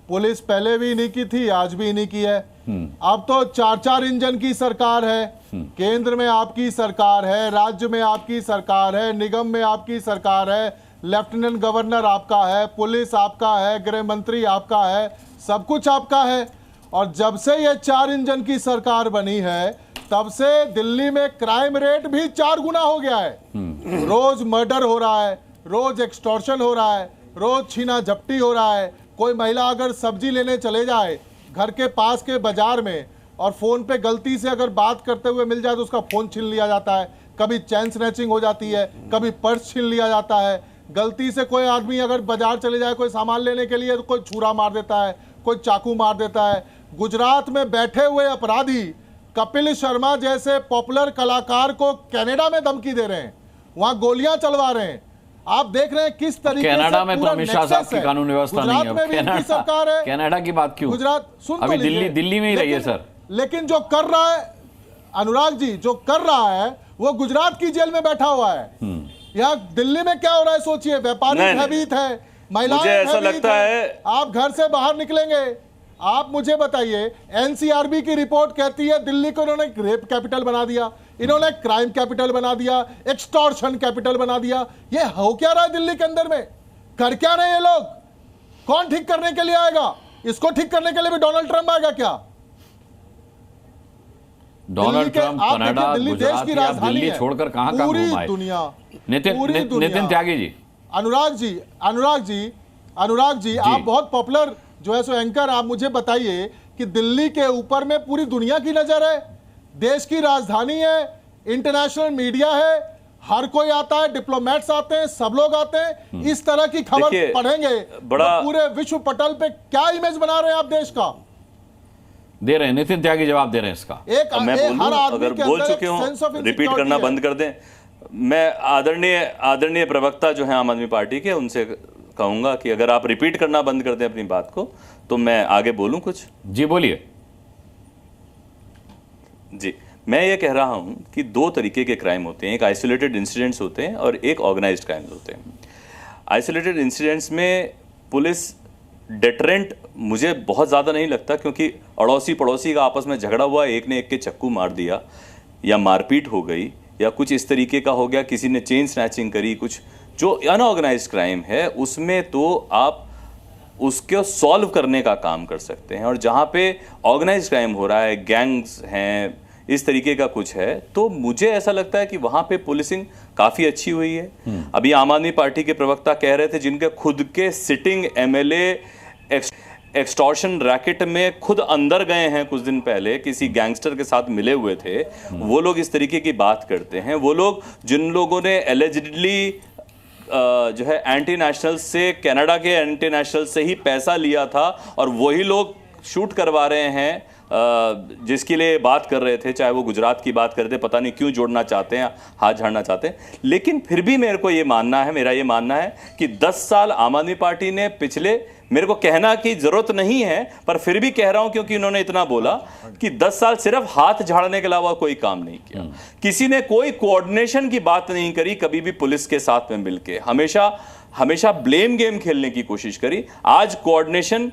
पुलिस पहले भी इन्हीं की थी, आज भी इन्हीं की है। अब तो 4-4 इंजन की सरकार है। केंद्र में आपकी सरकार है, राज्य में आपकी सरकार है, निगम में आपकी सरकार है, लेफ्टिनेंट गवर्नर आपका है, पुलिस आपका है, गृह मंत्री आपका है, सब कुछ आपका है। और जब से ये 4 इंजन की सरकार बनी है, तब से दिल्ली में क्राइम रेट भी 4 गुना हो गया है। रोज मर्डर हो रहा है, रोज एक्सटॉर्शन हो रहा है, रोज छीना झपटी हो रहा है, कोई महिला अगर सब्जी लेने चले जाए घर के पास के बाजार में और फोन पे गलती से अगर बात करते हुए मिल जाए तो उसका फोन छीन लिया जाता है, कभी चैन स्नैचिंग हो जाती है, कभी पर्स छीन लिया जाता है। गलती से कोई आदमी अगर बाजार चले जाए कोई सामान लेने के लिए तो कोई छुरा मार देता है, कोई चाकू मार देता है। गुजरात में बैठे हुए अपराधी कपिल शर्मा जैसे पॉपुलर कलाकार को कनाडा में धमकी दे रहे हैं, वहां गोलियां चलवा रहे हैं। आप देख रहे हैं किस तरीके कनाडा से में तो अमित शाह साहब की कानून व्यवस्था नहीं है। गुजरात में भी इनकी सरकार है। कनाडा की बात क्यों? गुजरात सुन अभी तो लीजिए। दिल्ली में ही रही है सर। लेकिन जो कर रहा है अनुराग जी, जो कर रहा है वो गुजरात की जेल में बैठा हुआ है। यहाँ दिल्ली में क्या हो रहा है सोचिए, व्यापारी भयभीत है, महिलाएं मुझे ऐसा लगता है आप घर से बाहर निकलेंगे। आप मुझे बताइए, एनसीआरबी की रिपोर्ट कहती है दिल्ली को इन्होंने रेप कैपिटल बना दिया, इन्होंने क्राइम कैपिटल बना दिया, एक्सटॉर्शन कैपिटल बना दिया। ये हो क्या रहा है दिल्ली के अंदर में? कर क्या रहे ये लोग? कौन ठीक करने के लिए आएगा? इसको ठीक करने के लिए भी डोनाल्ड ट्रंप आएगा क्या? डोनाल्ड ट्रंप कनाडा, गुजरात या दिल्ली छोड़कर कहां घूमा है दुनिया? नितिन त्यागी जी। अनुराग जी आप बहुत पॉपुलर जो है सो एंकर, आप मुझे बताइए कि दिल्ली के ऊपर में पूरी दुनिया की नजर है, देश की राजधानी है, इंटरनेशनल मीडिया है, हर कोई आता है, डिप्लोमेट्स आते हैं, सब लोग आते हैं। इस तरह की खबर पढ़ेंगे तो पूरे विश्व पटल पे क्या इमेज बना रहे हैं आप देश का? दे रहे हैं नितिन त्यागी जवाब दे रहे हैं इसका। मैं अगर बोल चुके हूं रिपीट करना बंद कर दें। मैं आदरणीय प्रवक्ता जो है आम आदमी पार्टी के, उनसे कहूंगा कि अगर आप रिपीट करना बंद कर दें अपनी बात को तो मैं आगे बोलूं कुछ। जी बोलिए। जी, मैं ये कह रहा हूं कि दो तरीके के क्राइम होते हैं, एक आइसोलेटेड इंसिडेंट्स होते हैं और एक ऑर्गेनाइज्ड क्राइम्स होते हैं। आइसोलेटेड इंसिडेंट्स में पुलिस डेटरेंट मुझे बहुत ज़्यादा नहीं लगता, क्योंकि अड़ोसी पड़ोसी का आपस में झगड़ा हुआ, एक ने एक के चक्कू मार दिया या मारपीट हो गई या कुछ इस तरीके का हो गया, किसी ने चेन स्नैचिंग करी, कुछ जो अनऑर्गेनाइज्ड क्राइम है उसमें तो आप उसको सॉल्व करने का काम कर सकते हैं। और जहाँ पे ऑर्गेनाइज्ड क्राइम हो रहा है, गैंग्स हैं, इस तरीके का कुछ है, तो मुझे ऐसा लगता है कि वहाँ पे पुलिसिंग काफ़ी अच्छी हुई है। अभी आम आदमी पार्टी के प्रवक्ता कह रहे थे जिनके खुद के सिटिंग एमएलए एक्सटॉर्शन रैकेट में खुद अंदर गए हैं, कुछ दिन पहले किसी गैंगस्टर के साथ मिले हुए थे, वो लोग इस तरीके की बात करते हैं। वो लोग जिन लोगों ने एलिजिडली जो है एंटी नेशनल से, कनाडा के एंटी नेशनल से ही पैसा लिया था और वही लोग शूट करवा रहे हैं जिसके लिए बात कर रहे थे, चाहे वो गुजरात की बात कर रहे थे, पता नहीं क्यों जोड़ना चाहते हैं, हाथ झाड़ना चाहते हैं। लेकिन फिर भी मेरा ये मानना है कि 10 साल आम आदमी पार्टी ने पिछले, मेरे को कहना की जरूरत नहीं है पर फिर भी कह रहा हूं क्योंकि उन्होंने इतना बोला कि 10 साल सिर्फ हाथ झाड़ने के अलावा कोई काम नहीं किया। किसी ने कोई कोऑर्डिनेशन की बात नहीं करी कभी भी पुलिस के साथ में मिलके, हमेशा ब्लेम गेम खेलने की कोशिश करी। आज कोऑर्डिनेशन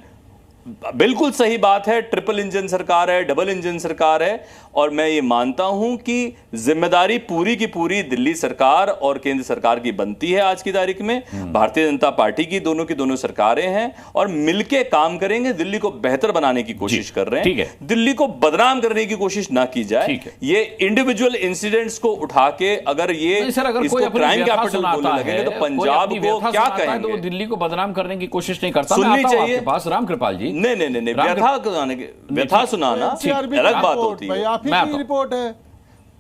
बिल्कुल सही बात है, ट्रिपल इंजन सरकार है, डबल इंजन सरकार है, और मैं ये मानता हूं कि जिम्मेदारी पूरी की पूरी दिल्ली सरकार और केंद्र सरकार की बनती है। आज की तारीख में भारतीय जनता पार्टी की दोनों सरकारें हैं और मिलके काम करेंगे, दिल्ली को बेहतर बनाने की कोशिश कर रहे हैं। दिल्ली को बदनाम करने की कोशिश ना की जाए। ये इंडिविजुअल इंसिडेंट्स को उठा के अगर ये इसको क्राइम कैपिटल बोलने लगेंगे तो पंजाब को क्या कहेंगे? तो दिल्ली को बदनाम करने की कोशिश नहीं करता। सुननी चाहिए पास राम कृपाल जी। नहीं, व्यथा सुनाना अलग बात होती है। रिपोर्ट है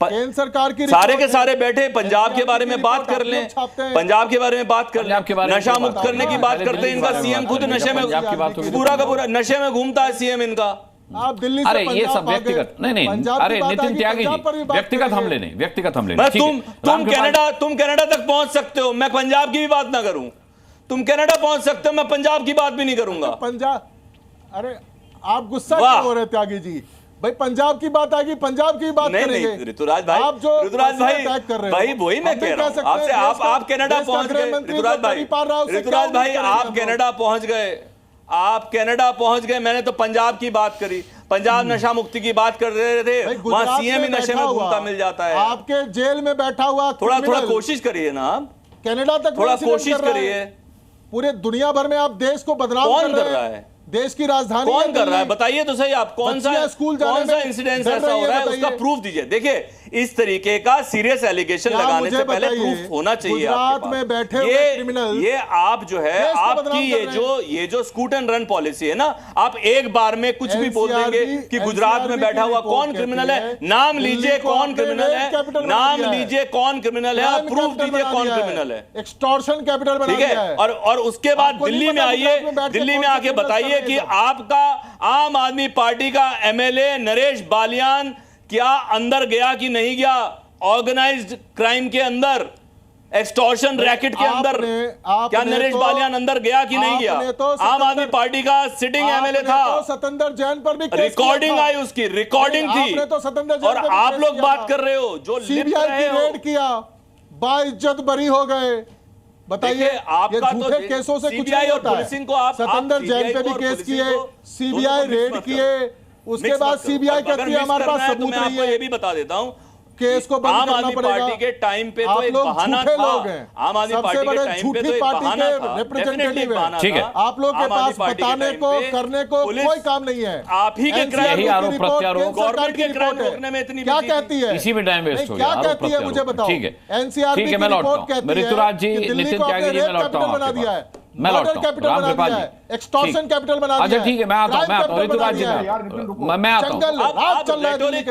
केंद्र सरकार की, सारे के सारे बैठे पंजाब के बारे में बात कर लें, पंजाब के बारे में बात कर लें, नशा मुक्त करने की बात करते हैं। इनका सीएम खुद नशे में, पूरा का पूरा नशे में घूमता है सीएम इनका। आप दिल्ली अरे ये सब व्यक्तिगत नहीं, अरे नितिन त्यागी जी व्यक्तिगत हमले नहीं। तुम कनाडा तक पहुंच सकते हो, मैं पंजाब की भी बात ना करूं। तुम कनाडा पहुंच सकते हो, मैं पंजाब की बात भी नहीं करूंगा। पंजाब, अरे आप गुस्सा क्यों हो रहे त्यागी जी? भाई पंजाब की बात आएगी, पंजाब की बात करेंगे। ऋतुराज भाई, आप जो ऋतुराज भाई वही मैं कह रहा हूं आपसे। आप कनाडा पहुंच गए ऋतुराज भाई, आप कनाडा पहुंच गए, आप कनाडा पहुंच गए। मैंने तो पंजाब की बात करी, पंजाब नशा मुक्ति की बात कर रहे थे, वहां सीएम ही नशे में घूमता मिल जाता है। आपके जेल में बैठा हुआ, थोड़ा कोशिश करिए ना आप, कनाडा तक थोड़ा कोशिश करिए। पूरे दुनिया भर में आप देश को बदनाम कौन कर रहा है? देश की राजधानी कौन कर रहा है बताइए तो सही आप, कौन सा इंसिडेंस ऐसा हो रहा है, उसका प्रूफ दीजिए। देखिए इस तरीके का सीरियस एलिगेशन लगाने से पहले प्रूफ होना चाहिए गुजरात में बैठे हुए क्रिमिनल, ये आप जो है आपकी ये जो स्कूट एंड रन पॉलिसी है ना, आप एक बार में कुछ भी बोल देंगे कि गुजरात में बैठा हुआ कौन क्रिमिनल है, नाम लीजिए कौन क्रिमिनल है, नाम लीजिए कौन क्रिमिनल है, प्रूफ दीजिए कौन क्रिमिनल है। एक्सटॉर्शन कैपिटल बना दिया है। और उसके बाद दिल्ली में आइए, दिल्ली में आके बताइए कि आपका आम आदमी पार्टी का एमएलए नरेश बालियान क्या अंदर गया कि नहीं गया ऑर्गेनाइज्ड क्राइम के अंदर, एक्सटॉर्शन रैकेट के अंदर, क्या नरेश बालियान अंदर गया कि नहीं गया? आम आदमी पार्टी का सिटिंग एमएलए था, सतेंद्र जैन पर भी रिकॉर्डिंग आई, उसकी रिकॉर्डिंग थी, और आप लोग बात कर रहे हो जो सीबीआई रेड किया, बाइज्जत बरी हो गए। बताइए आपका झूठे केसों से कुछ नहीं होता है। सतेंद्र जैन पे भी केस किए, सीबीआई रेड किए, उसके बाद सीबीआई कहती है हमारे पास सबूत नहीं है। ये भी बता देता हूं केस को बंद करना पड़ेगा। आम आदमी पार्टी के टाइम पे तो एक बहाना था, आम आदमी पार्टी के टाइम पे तो एक बहाना था, रिप्रेजेंटेटिव है, ठीक है, आप लोग के पास बताने को करने को कोई काम नहीं है। आप ही के क्राइम आरोप प्रत्यारोप गवर्नमेंट के क्राइम रोकने में इतनी क्या कहती है, इसी में टाइम वेस्ट हो गया, क्या कहती है मुझे बताओ। ठीक है, एनसीआरबी की रिपोर्ट कहती है ऋतुराज जी, नितिन त्यागी जी, मैं लौटता हूं, बना दिया है, मैं लौटता हूं, रामकृपाल जी, एक्सटॉर्शन कैपिटल बना दिया। अच्छा ठीक है, मैं आता हूं, ऋतुराज जी, मैं आता हूं।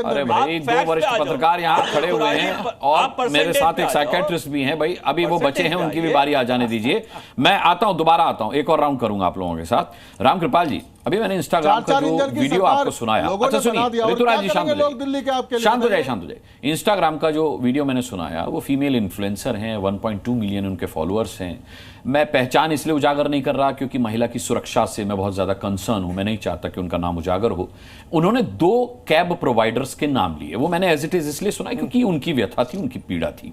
अरे भाई 2 वरिष्ठ पत्रकार यहाँ खड़े हुए हैं और मेरे साथ एक साइकेट्रिस्ट भी हैं भाई, अभी वो बचे हैं, उनकी भी बारी आ जाने दीजिए। मैं आता हूं, दोबारा आता हूं, एक और राउंड करूंगा आप लोगों के साथ। रामकृपाल जी, अभी मैंने इंस्टाग्राम का जो वीडियो आपको सुनाया, अच्छा सुनिए ऋतुराज जी, शांत हो जाए। इंस्टाग्राम का जो वीडियो मैंने सुनाया, वो फीमेल इन्फ्लुएंसर हैं, 1.2 मिलियन उनके फॉलोअर्स हैं। मैं पहचान इसलिए उजागर नहीं कर रहा क्योंकि महिला की सुरक्षा से मैं बहुत ज्यादा कंसर्न हूं, मैं नहीं चाहता कि उनका नाम उजागर हो। उन्होंने 2 कैब प्रोवाइडर्स के नाम लिए, वो मैंने एज इट इज इसलिए सुना क्योंकि उनकी व्यथा थी, उनकी पीड़ा थी।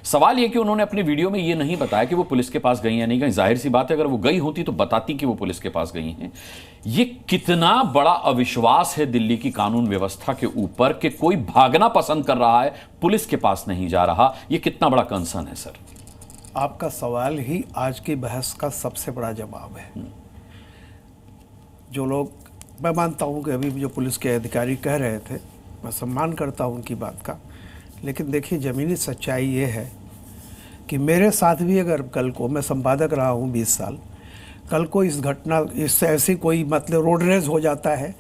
सवाल यह कि उन्होंने अपने वीडियो में यह नहीं बताया कि वो पुलिस के पास गई या नहीं गई। जाहिर सी बात है, अगर वो गई होती तो बताती कि वो पुलिस के पास गई हैं। ये कितना बड़ा अविश्वास है दिल्ली की कानून व्यवस्था के ऊपर कि कोई भागना पसंद कर रहा है, पुलिस के पास नहीं जा रहा। यह कितना बड़ा कंसर्न है सर? आपका सवाल ही आज की बहस का सबसे बड़ा जवाब है। जो लोग, मैं मानता हूं कि अभी जो पुलिस के अधिकारी कह रहे थे, मैं सम्मान करता हूं उनकी बात का, लेकिन देखिए ज़मीनी सच्चाई ये है कि मेरे साथ भी अगर कल को, मैं संपादक रहा हूं 20 साल, कल को इस घटना, इससे ऐसी कोई मतलब रोड रेज हो जाता है,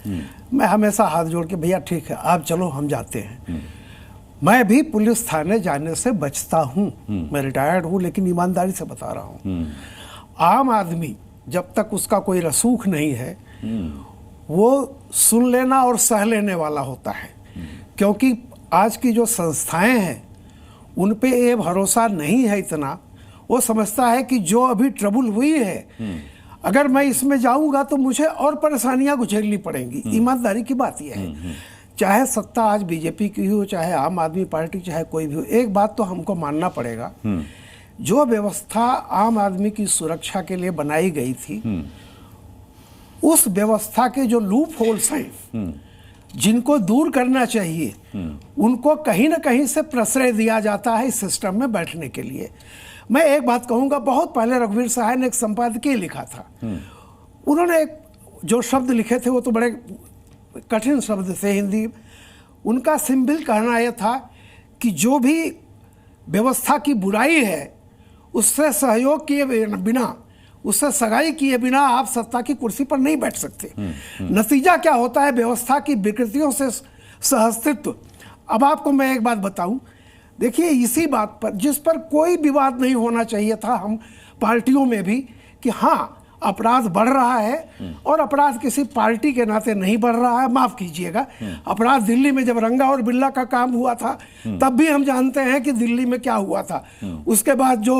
मैं हमेशा हाथ जोड़ के भैया ठीक है आप चलो हम जाते हैं। मैं भी पुलिस थाने जाने से बचता हूं, मैं रिटायर्ड हूं, लेकिन ईमानदारी से बता रहा हूं। आम आदमी जब तक उसका कोई रसूख नहीं है, वो सुन लेना और सह लेने वाला होता है, क्योंकि आज की जो संस्थाएं हैं उन पे ये भरोसा नहीं है इतना। वो समझता है कि जो अभी ट्रबल हुई है, अगर मैं इसमें जाऊंगा तो मुझे और परेशानियां गुजरनी पड़ेंगी। ईमानदारी की बात यह है, चाहे सत्ता आज बीजेपी की हो, चाहे आम आदमी पार्टी, चाहे कोई भी हो, एक बात तो हमको मानना पड़ेगा, जो व्यवस्था आम आदमी की सुरक्षा के लिए बनाई गई थी, उस व्यवस्था के जो लूप होल्स हैं जिनको दूर करना चाहिए, उनको कहीं ना कहीं से प्रश्रय दिया जाता है इस सिस्टम में बैठने के लिए। मैं एक बात कहूंगा, बहुत पहले रघुवीर साहब ने एक संपादकीय लिखा था, उन्होंने एक जो शब्द लिखे थे वो तो बड़े कठिन शब्द थे हिंदी। उनका सिंपल कहना यह था कि जो भी व्यवस्था की बुराई है उससे सहयोग किए बिना, उससे सगाई किए बिना आप सत्ता की कुर्सी पर नहीं बैठ सकते। नतीजा क्या होता है? व्यवस्था की विकृतियों से सहअस्तित्व। अब आपको मैं एक बात बताऊं, देखिए इसी बात पर, जिस पर कोई विवाद नहीं होना चाहिए था हम पार्टियों में भी, कि हाँ अपराध बढ़ रहा है और अपराध किसी पार्टी के नाते नहीं बढ़ रहा है। माफ कीजिएगा, अपराध दिल्ली में जब रंगा और बिल्ला का काम हुआ था तब भी हम जानते हैं कि दिल्ली में क्या हुआ था। उसके बाद जो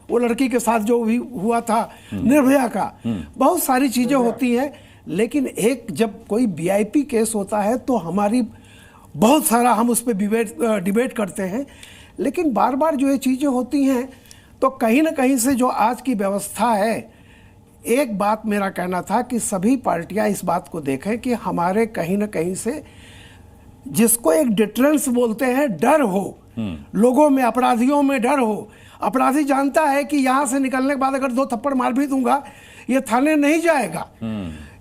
वो लड़की के साथ जो भी हुआ था निर्भया का, बहुत सारी चीजें होती हैं, लेकिन एक जब कोई वीआईपी केस होता है तो हमारी बहुत सारा हम उस पर डिबेट करते हैं, लेकिन बार बार जो ये चीजें होती हैं तो कहीं ना कहीं से जो आज की व्यवस्था है, एक बात मेरा कहना था कि सभी पार्टियां इस बात को देखें कि हमारे कहीं ना कहीं से जिसको एक डिटरेंस बोलते हैं, डर हो लोगों में, अपराधियों में डर हो। अपराधी जानता है कि यहाँ से निकलने के बाद अगर 2 थप्पड़ मार भी दूंगा ये थाने नहीं जाएगा।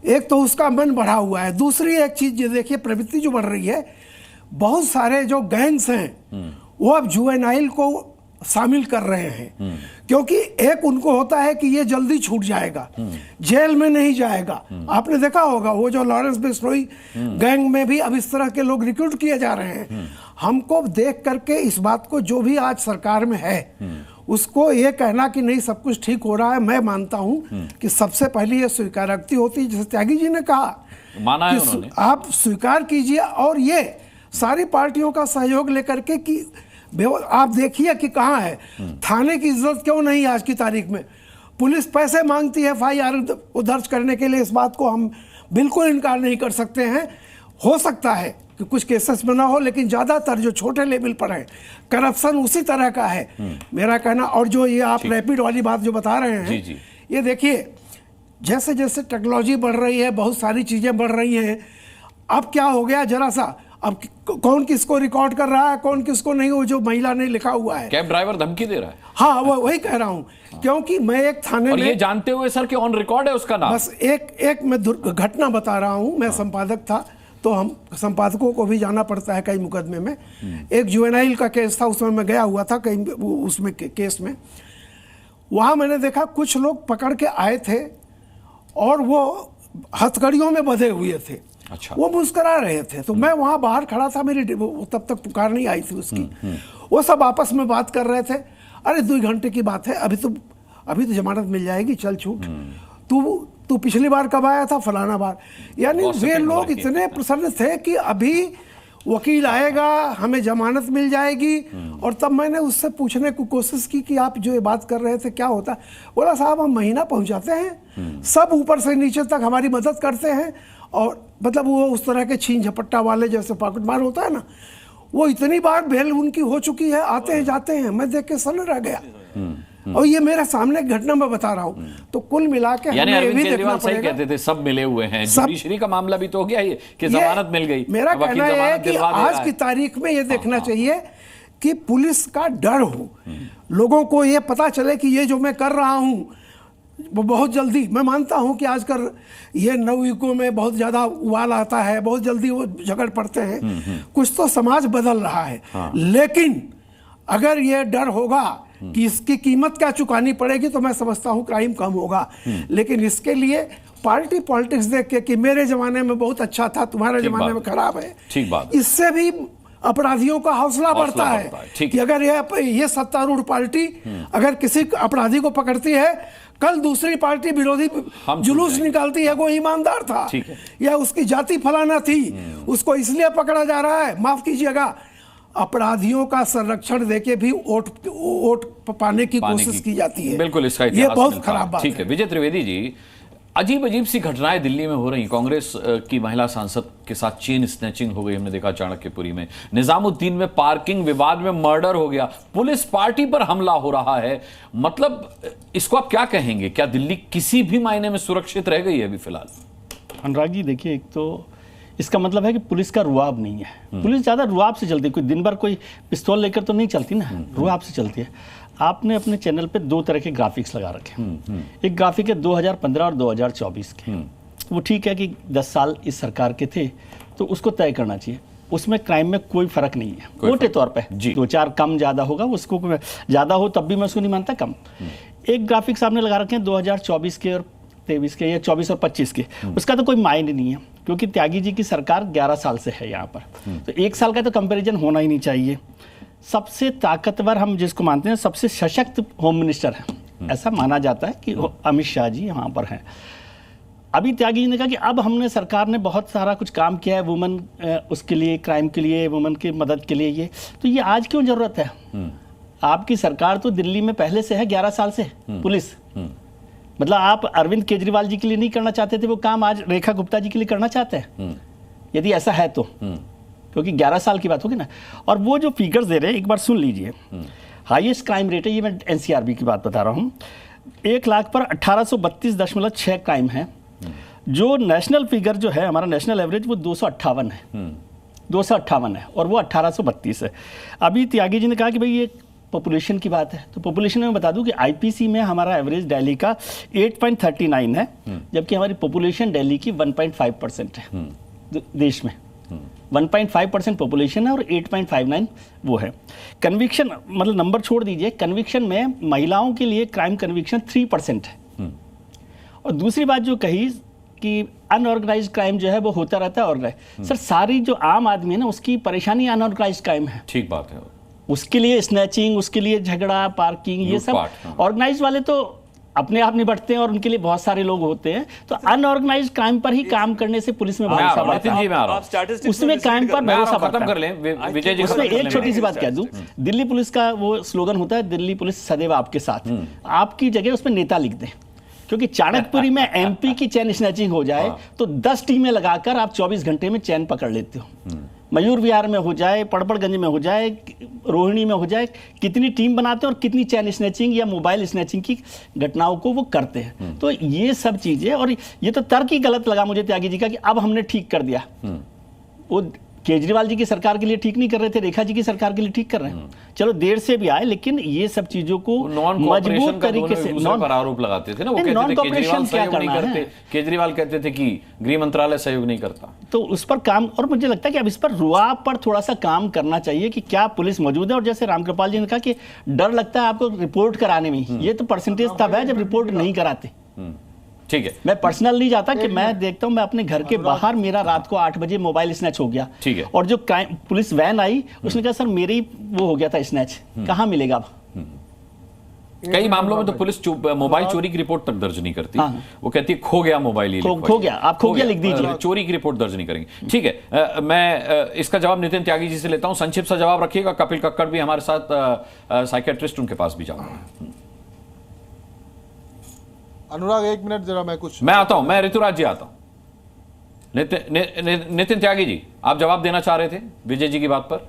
एक तो उसका मन बढ़ा हुआ है, दूसरी एक चीज ये देखिए प्रवृत्ति जो बढ़ रही है, बहुत सारे जो गैंग्स हैं वो अब जुवेनाइल को शामिल कर रहे हैं, क्योंकि एक उनको होता है कि ये जल्दी छूट जाएगा, जेल में नहीं जाएगा। आपने देखा होगा वो जो लॉरेंस बिश्नोई गैंग में भी अब इस तरह के लोग रिक्रूट किए जा रहे हैं। हमको देख करके इस बात को, जो भी आज सरकार में है उसको ये कहना कि नहीं सब कुछ ठीक हो रहा है, मैं मानता हूं कि सबसे पहले ये स्वीकारोक्ति होती है, जैसे त्यागी जी ने कहा, माना है उन्होंने। आप स्वीकार कीजिए और ये सारी पार्टियों का सहयोग लेकर के कि आप देखिए कि कहाँ है थाने की इज्जत, क्यों नहीं आज की तारीख में पुलिस पैसे मांगती है FIR दर्ज करने के लिए। इस बात को हम बिल्कुल इनकार नहीं कर सकते हैं। हो सकता है कि कुछ केसेस में ना हो, लेकिन ज़्यादातर जो छोटे लेवल पर है करप्शन उसी तरह का है मेरा कहना। और जो ये आप रैपिड वाली बात जो बता रहे हैं, जी। ये देखिए जैसे जैसे टेक्नोलॉजी बढ़ रही है, बहुत सारी चीज़ें बढ़ रही हैं। अब क्या हो गया जरा सा, अब कौन किसको रिकॉर्ड कर रहा है, कौन किसको नहीं, वो जो महिला ने लिखा हुआ है, कैब ड्राइवर धमकी दे रहा है। हाँ वही कह रहा हूँ, क्योंकि मैं एक थाने और में, ये जानते हुए सर कि ऑन रिकॉर्ड है उसका नाम। बस एक मैं घटना बता रहा हूँ। मैं संपादक था, तो हम संपादकों को भी जाना पड़ता है कई मुकदमे में। एक जुवेनाइल का केस था, उसमें मैं गया हुआ था कहीं उसमें केस में। वहाँ मैंने देखा कुछ लोग पकड़ के आए थे और वो हथकड़ियों में बंधे हुए थे। अच्छा। वो मुस्करा रहे थे, तो मैं वहाँ बाहर खड़ा था, मेरी तब तक पुकार नहीं आई थी उसकी। वो सब आपस में बात कर रहे थे, अरे 2 घंटे की बात है, अभी तो जमानत मिल जाएगी, चल छूट, तू पिछली बार कब आया था, फलाना बार। यानी वे लोग इतने प्रसन्न थे कि अभी वकील आएगा, हमें जमानत मिल जाएगी। और तब मैंने उससे पूछने की कोशिश की कि आप जो ये बात कर रहे थे क्या होता। बोला साहब हम महीना पहुंचाते हैं, सब ऊपर से नीचे तक हमारी मदद करते हैं। और मतलब वो उस तरह के छीन झपट्टा वाले जैसे पॉकेट मार होता है ना, वो इतनी बार भेल उनकी हो चुकी है, आते हैं जाते हैं। मैं देख के सन रह गया। और ये मेरे सामने घटना मैं बता रहा हूँ। तो कुल मिला के यानी हमें ये भी अरविंद देखना केजरीवाल सही पड़ेगा, कहते थे सब मिले हुए हैं। जुडिशरी का मामला भी तो हो गया ये कि जमानत मिल गई। मेरा कहना है कि आज की है। तारीख में ये देखना चाहिए कि पुलिस का डर हो, लोगों को ये पता चले कि ये जो मैं कर रहा हूँ वो बहुत जल्दी, मैं मानता हूँ कि आजकल ये नवयुगों में बहुत ज़्यादा उबाल आता है, बहुत जल्दी वो झगड़ पड़ते हैं, कुछ तो समाज बदल रहा है। लेकिन अगर ये डर होगा कि इसकी कीमत क्या चुकानी पड़ेगी, तो मैं समझता हूँ क्राइम कम होगा। लेकिन इसके लिए पार्टी पॉलिटिक्स देख के कि मेरे जमाने में बहुत अच्छा था, तुम्हारे जमाने में खराब है, ठीक बात, इससे भी अपराधियों का हौसला बढ़ता है कि अगर ये सत्तारूढ़ पार्टी अगर किसी अपराधी को पकड़ती है, कल दूसरी पार्टी विरोधी जुलूस निकालती है, वो ईमानदार था या उसकी जाति फलाना थी, उसको इसलिए पकड़ा जा रहा है। माफ कीजिएगा, अपराधियों का संरक्षण देके भी वोट पाने की कोशिश की जाती है। बिल्कुल, इसका ये बहुत खराब बात है। विजय त्रिवेदी जी, अजीब सी घटनाएं दिल्ली में हो रही। कांग्रेस की महिला सांसद के साथ चेन स्नैचिंग हो गई, हमने देखा चाणक्यपुरी में। निजामुद्दीन में पार्किंग विवाद में मर्डर हो गया, पुलिस पार्टी पर हमला हो रहा है। मतलब इसको आप क्या कहेंगे? क्या दिल्ली किसी भी मायने में सुरक्षित रह गई है अभी फिलहाल? अनुराग जी देखिए, एक तो इसका मतलब है कि पुलिस का रुआब नहीं है। पुलिस ज़्यादा रुआब से चलती है, कोई दिन भर कोई पिस्तौल लेकर तो नहीं चलती ना, रुआब से चलती है। आपने अपने चैनल पे 2 तरह के ग्राफिक्स लगा रखे हैं। एक ग्राफिक है 2015 और 2024 के। वो ठीक है कि 10 साल इस सरकार के थे, तो उसको तय करना चाहिए। उसमें क्राइम में कोई फर्क नहीं है, मोटे तौर पे 2-4 कम ज़्यादा होगा, उसको ज़्यादा हो तब भी मैं उसको नहीं मानता कम। एक ग्राफिक्स आपने लगा रखे हैं 2024 के और 23 के या 24 और 25 के। उसका तो कोई मायने नहीं है, क्योंकि त्यागी जी की सरकार 11 साल से है यहाँ पर, तो 1 साल का तो कंपैरिजन होना ही नहीं चाहिए। सबसे ताकतवर हम जिसको मानते हैं, सबसे सशक्त होम मिनिस्टर है, ऐसा माना जाता है कि अमित शाह जी यहाँ पर हैं। अभी त्यागी जी ने कहा कि अब हमने सरकार ने बहुत सारा कुछ काम किया है वुमेन उसके लिए, क्राइम के लिए, वुमेन की मदद के लिए। ये आज क्यों जरूरत है? आपकी सरकार तो दिल्ली में पहले से है, 11 साल से पुलिस। मतलब आप अरविंद केजरीवाल जी के लिए नहीं करना चाहते थे वो काम, आज रेखा गुप्ता जी के लिए करना चाहते हैं? यदि ऐसा है तो, क्योंकि 11 साल की बात होगी ना। और वो जो फिगर्स दे रहे हैं, एक बार सुन लीजिए। हाईएस्ट क्राइम रेट है, ये मैं एनसीआरबी की बात बता रहा हूँ। 1 लाख पर 1832.6 क्राइम है। जो नेशनल फिगर जो है हमारा नेशनल एवरेज, वो 258 है। 258 है और वो 1832 है। अभी त्यागी जी ने कहा कि भाई ये पॉपुलेशन की बात है तो पॉपुलेशन में बता दूं कि आईपीसी में हमारा एवरेज दिल्ली का 8.39 है, जबकि हमारी पॉपुलेशन दिल्ली की 1.5% है देश में। 1.5% पॉपुलेशन है और 8.59 वो है। कन्विक्शन मतलब नंबर छोड़ दीजिए, कन्विक्शन में महिलाओं के लिए क्राइम कन्विक्शन 3% है। और दूसरी बात जो कही कि अनऑर्गेनाइज्ड क्राइम जो है वो होता रहता है ऑर्गेनाइज। सर सारी जो आम आदमी है ना उसकी परेशानी अनऑर्गेनाइज्ड क्राइम है। ठीक बात है। उसके लिए स्नैचिंग, उसके लिए झगड़ा, पार्किंग, ये सब ऑर्गेनाइज वाले तो अपने आप निपटते हैं और उनके लिए बहुत सारे लोग होते हैं। तो अनऑर्गेनाइज्ड क्राइम पर ही काम करने से पुलिस में भरोसा बढ़ता है, उसमें क्राइम पर भरोसा बढ़ता है। उसमें एक छोटी सी बात कह दूं, दिल्ली पुलिस का वो स्लोगन होता है, दिल्ली पुलिस सदैव आपके साथ। आपकी जगह उसमें नेता लिख दें, क्योंकि चाणक्यपुरी में एमपी की चैन स्नैचिंग हो जाए तो 10 टीमें लगाकर आप 24 घंटे में चैन पकड़ लेते हो। मयूर विहार में हो जाए, पड़पड़गंज में हो जाए, रोहिणी में हो जाए, कितनी टीम बनाते हैं और कितनी चैन स्नैचिंग या मोबाइल स्नैचिंग की घटनाओं को वो करते हैं। तो ये सब चीजें, और ये तो तर्क ही गलत लगा मुझे त्यागी जी का कि अब हमने ठीक कर दिया। वो केजरीवाल जी की सरकार के लिए ठीक नहीं कर रहे थे, रेखा जी की सरकार के लिए ठीक कर रहे हैं। चलो देर से भी आए, लेकिन ये सब चीजों को मजबूत तरीके से पर आरोप लगाते थे ना, वो कहते थे केजरीवाल सहयोग नहीं करते, केजरीवाल कहते थे कि गृह मंत्रालय सहयोग नहीं करता। तो उस पर काम, और मुझे लगता है कि अब इस पर रुआब पर थोड़ा सा काम करना चाहिए कि क्या पुलिस मौजूद है। और जैसे रामकृपाल जी ने कहा कि डर लगता है आपको रिपोर्ट कराने में, ये तो परसेंटेज तब है जब रिपोर्ट नहीं कराते। ठीक है, मैं पर्सनल नहीं जाता कि मैं देखता हूं मैं अपने घर के बाहर मेरा रात को 8 बजे मोबाइल स्नैच हो गया। ठीक है, और जो क्राइम पुलिस वैन आई उसने कहा सर मेरे ही वो हो गया था स्नैच, कहां मिलेगा अब। कई मामलों में तो पुलिस मोबाइल चोरी की रिपोर्ट तक दर्ज नहीं करती। वो कहती है खो गया मोबाइल, ही खो गया, आप खो गया लिख दीजिए, चोरी की रिपोर्ट दर्ज नहीं करेंगे। ठीक है, मैं इसका जवाब नितिन त्यागी जी से लेता हूं, संक्षिप्त सा जवाब रखिएगा। कपिल कक्कड़ भी हमारे साथ साइकियाट्रिस्ट, उनके पास भी जाऊंगा। अनुराग एक मिनट जरा, मैं आता हूं, मैं ऋतुराज जी आता हूं। नितिन त्यागी जी, आप जवाब देना चाह रहे थे विजय जी की बात पर?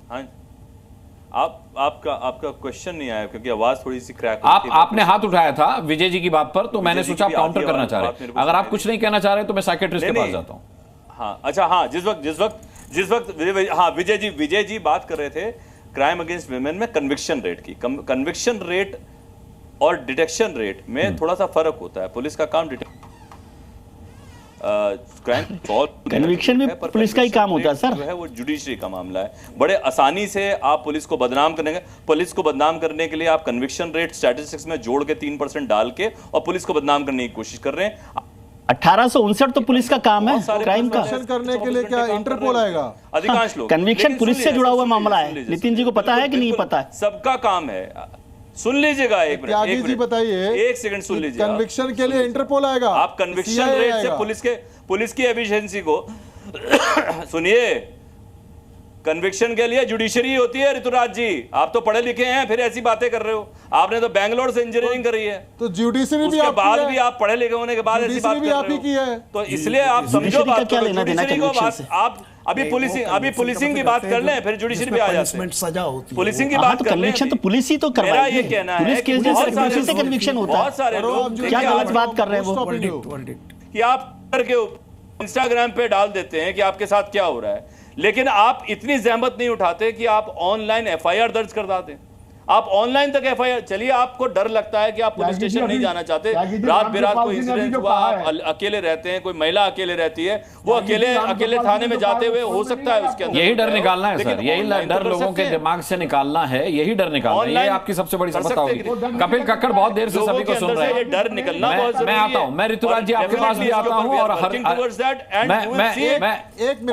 हाँ, आपका क्वेश्चन नहीं आया क्योंकि आवाज थोड़ी सी क्रैक। आपने हाथ उठाया था विजय जी की बात पर, तो मैंने सोचा आप काउंटर करना चाह रहे हैं। अगर आप कुछ नहीं कहना चाह रहे तो मैं साइकियाट्रिस्ट के पास जाता हूं। हाँ अच्छा, हाँ जिस वक्त हाँ विजय जी बात कर रहे थे क्राइम अगेंस्ट वुमेन में कन्विक्शन रेट की। कन्विक्शन रेट और डिटेक्शन रेट में थोड़ा सा फर्क होता है। पुलिस का काम क्राइम कन्विक्शन में पुलिस का ही काम होता है सर, जो है वो जुडिशरी का मामला है। बड़े आसानी से आप पुलिस को बदनाम करेंगे। पुलिस को बदनाम करने के लिए आप कन्विक्शन रेट स्टैटिस्टिक्स में जोड़ के 3% डाल के और पुलिस को बदनाम करने की कोशिश कर रहे हैं। 1859 तो पुलिस का काम है क्राइम का। करने के लिए क्या इंटरपोल आएगा? अधिकांश लोग कन्विक्शन पुलिस से जुड़ा हुआ मामला है। नितिन जी को पता है कि नहीं पता है? सबका काम है। सुन लीजिएगा एक मिनट, जी बताइए, एक सेकंड सुन लीजिए। कन्विक्शन के लिए इंटरपोल आएगा। आप कन्विक्शन रेट से पुलिस की एफिशिएंसी को सुनिए। कन्विक्शन के लिए जुडिशरी होती है ऋतुराज जी। आप तो पढ़े लिखे हैं, फिर ऐसी बातें कर रहे हो। आपने तो बैंगलोर से इंजीनियरिंग करी है, तो जुडिशरी भी उसके बाद भी आप पढ़े लिखे होने के बाद ऐसी बात कर रहे हो। तो इसलिए आप समझो बात को, जुडिशरी को आप अभी पुलिसिंग की बात कर लें, फिर जुडिशरी पे आ जाते हैं। सजा होती है, पुलिसिंग की बात कर लें। तो पुलिस ही तो मेरा ये कहना है पुलिस से कन्विक्शन होता है। बहुत सारे लोग क्या गलत बात कर रहे हैं वो, कि आप करके इंस्टाग्राम पे डाल देते हैं कि आपके साथ क्या हो रहा है, लेकिन आप इतनी जहमत नहीं उठाते कि आप ऑनलाइन एफआईआर दर्ज कर दें। आप ऑनलाइन तक एफआईआर, चलिए आपको डर लगता है कि आप पुलिस स्टेशन नहीं जाना चाहते, रात बेरात कोई इंसिडेंट हुआ, आप अकेले रहते हैं, कोई महिला अकेले रहती है, वो अकेले थाने में जाते हुए हो सकता है उसके अंदर यही डर निकालना है सर, यही डर लोगों के दिमाग से निकालना है, यही डर निकालना है। ये आपकी सबसे बड़ी सफलता होगी। कपिल कक्कड़ बहुत देर से सभी को सुन रहे हैं। डर निकलना बहुत जरूरी है। मैं आता हूं, मैं ऋतुराज जी आपके पास भी आता हूं, और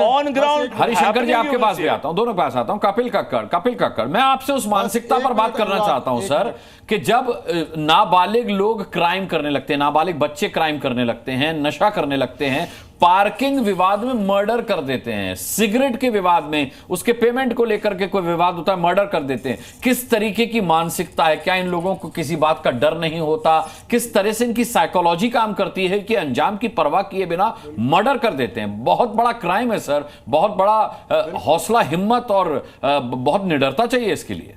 ऑन ग्राउंड हरिशंकर जी आपके पास भी आता हूं, दोनों के पास आता हूं। कपिल कक्कड़, मैं आपसे उस मानसिकता पर बात करना चाहता हूं सर, कि जब नाबालिग लोग क्राइम करने लगते हैं, नाबालिग बच्चे क्राइम करने लगते हैं, नशा करने लगते हैं, पार्किंग विवाद में मर्डर कर देते हैं, सिगरेट के विवाद में उसके पेमेंट को लेकर के कोई विवाद होता है, मर्डर कर देते हैं। किस तरीके की मानसिकता है? क्या इन लोगों को किसी बात का डर नहीं होता? किस तरह से इनकी साइकोलॉजी काम करती है कि अंजाम की परवाह किए बिना मर्डर कर देते हैं? बहुत बड़ा क्राइम है सर, बहुत बड़ा हौसला, हिम्मत और बहुत निडरता चाहिए इसके लिए।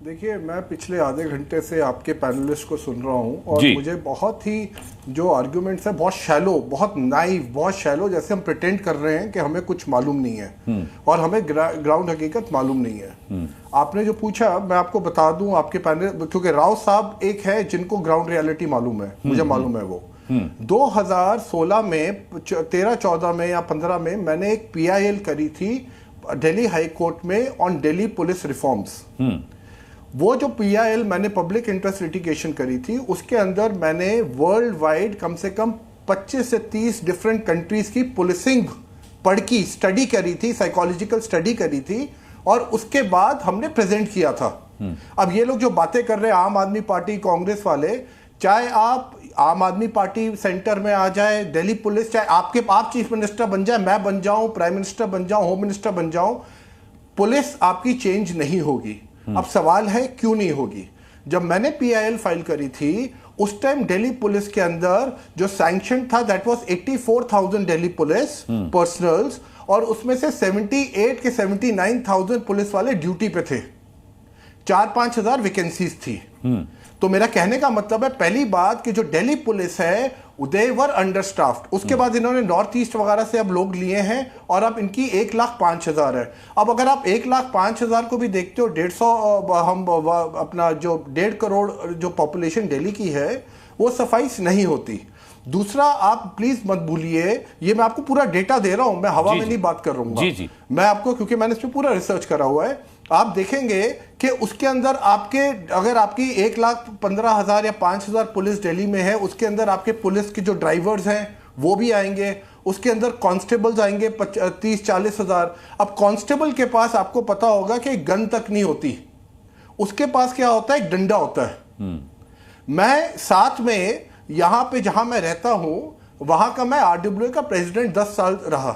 देखिए, मैं पिछले आधे घंटे से आपके पैनलिस्ट को सुन रहा हूं और जी। मुझे बहुत ही जो आर्ग्यूमेंट्स है बहुत शैलो, बहुत नाइव, बहुत शैलो, जैसे हम प्रिटेंड कर रहे हैं कि हमें कुछ मालूम नहीं है और हमें ग्राउंड हकीकत मालूम नहीं है। आपने जो पूछा, मैं आपको बता दूं आपके पैनल, क्योंकि राव साहब एक है जिनको ग्राउंड रियलिटी मालूम है, मुझे मालूम है वो 2016 में 13-14 में या 15 में मैंने एक PIL करी थी दिल्ली हाई कोर्ट में ऑन दिल्ली पुलिस रिफॉर्म्स। वो जो PIL मैंने पब्लिक इंटरेस्ट लिटिगेशन करी थी, उसके अंदर मैंने वर्ल्ड वाइड कम से कम 25 से 30 डिफरेंट कंट्रीज की पुलिसिंग पढ़ की स्टडी करी थी, साइकोलॉजिकल स्टडी करी थी और उसके बाद हमने प्रेजेंट किया था। अब ये लोग जो बातें कर रहे हैं आम आदमी पार्टी, कांग्रेस वाले, चाहे आप आम आदमी पार्टी सेंटर में आ जाए, दिल्ली पुलिस, चाहे आप चीफ मिनिस्टर बन जाए, मैं बन जाऊं, प्राइम मिनिस्टर बन जाऊं, होम मिनिस्टर बन जाऊं, पुलिस आपकी चेंज नहीं होगी। अब सवाल है क्यों नहीं होगी? जब मैंने PIL फाइल करी थी उस टाइम दिल्ली पुलिस के अंदर जो सैंक्शन था that was 84,000 Delhi police personnels और उसमें से 78 के 79,000 पुलिस वाले ड्यूटी पे थे, 4-5 हजार वैकेंसीज थी। तो मेरा कहने का मतलब है, पहली बात कि जो दिल्ली पुलिस है दे वर अंडरस्टाफ्ड। उसके बाद इन्होंने नॉर्थ ईस्ट वगैरह से अब लोग लिए हैं और अब इनकी 1,05,000 है। अब अगर आप 1,05,000 को भी देखते हो, 150 हम अपना जो 1.5 करोड़ जो पॉपुलेशन दिल्ली की है वो सफाइस नहीं होती। दूसरा, आप प्लीज मत भूलिए, ये मैं आपको पूरा डेटा दे रहा हूं, मैं हवा में नहीं बात कर रहा हूं, मैं आपको, क्योंकि मैंने इस पर पूरा रिसर्च करा हुआ है। आप देखेंगे कि उसके अंदर आपके, अगर आपकी 1,15,000 या 5,000 पुलिस दिल्ली में है, उसके अंदर आपके पुलिस के जो ड्राइवर्स हैं वो भी आएंगे, उसके अंदर कांस्टेबल्स आएंगे 30-40 हजार। अब कांस्टेबल के पास आपको पता होगा कि गन तक नहीं होती, उसके पास क्या होता है, एक डंडा होता है। मैं साथ में यहां पे जहां मैं रहता हूं वहां का मैं RWA का प्रेसिडेंट 10 साल रहा।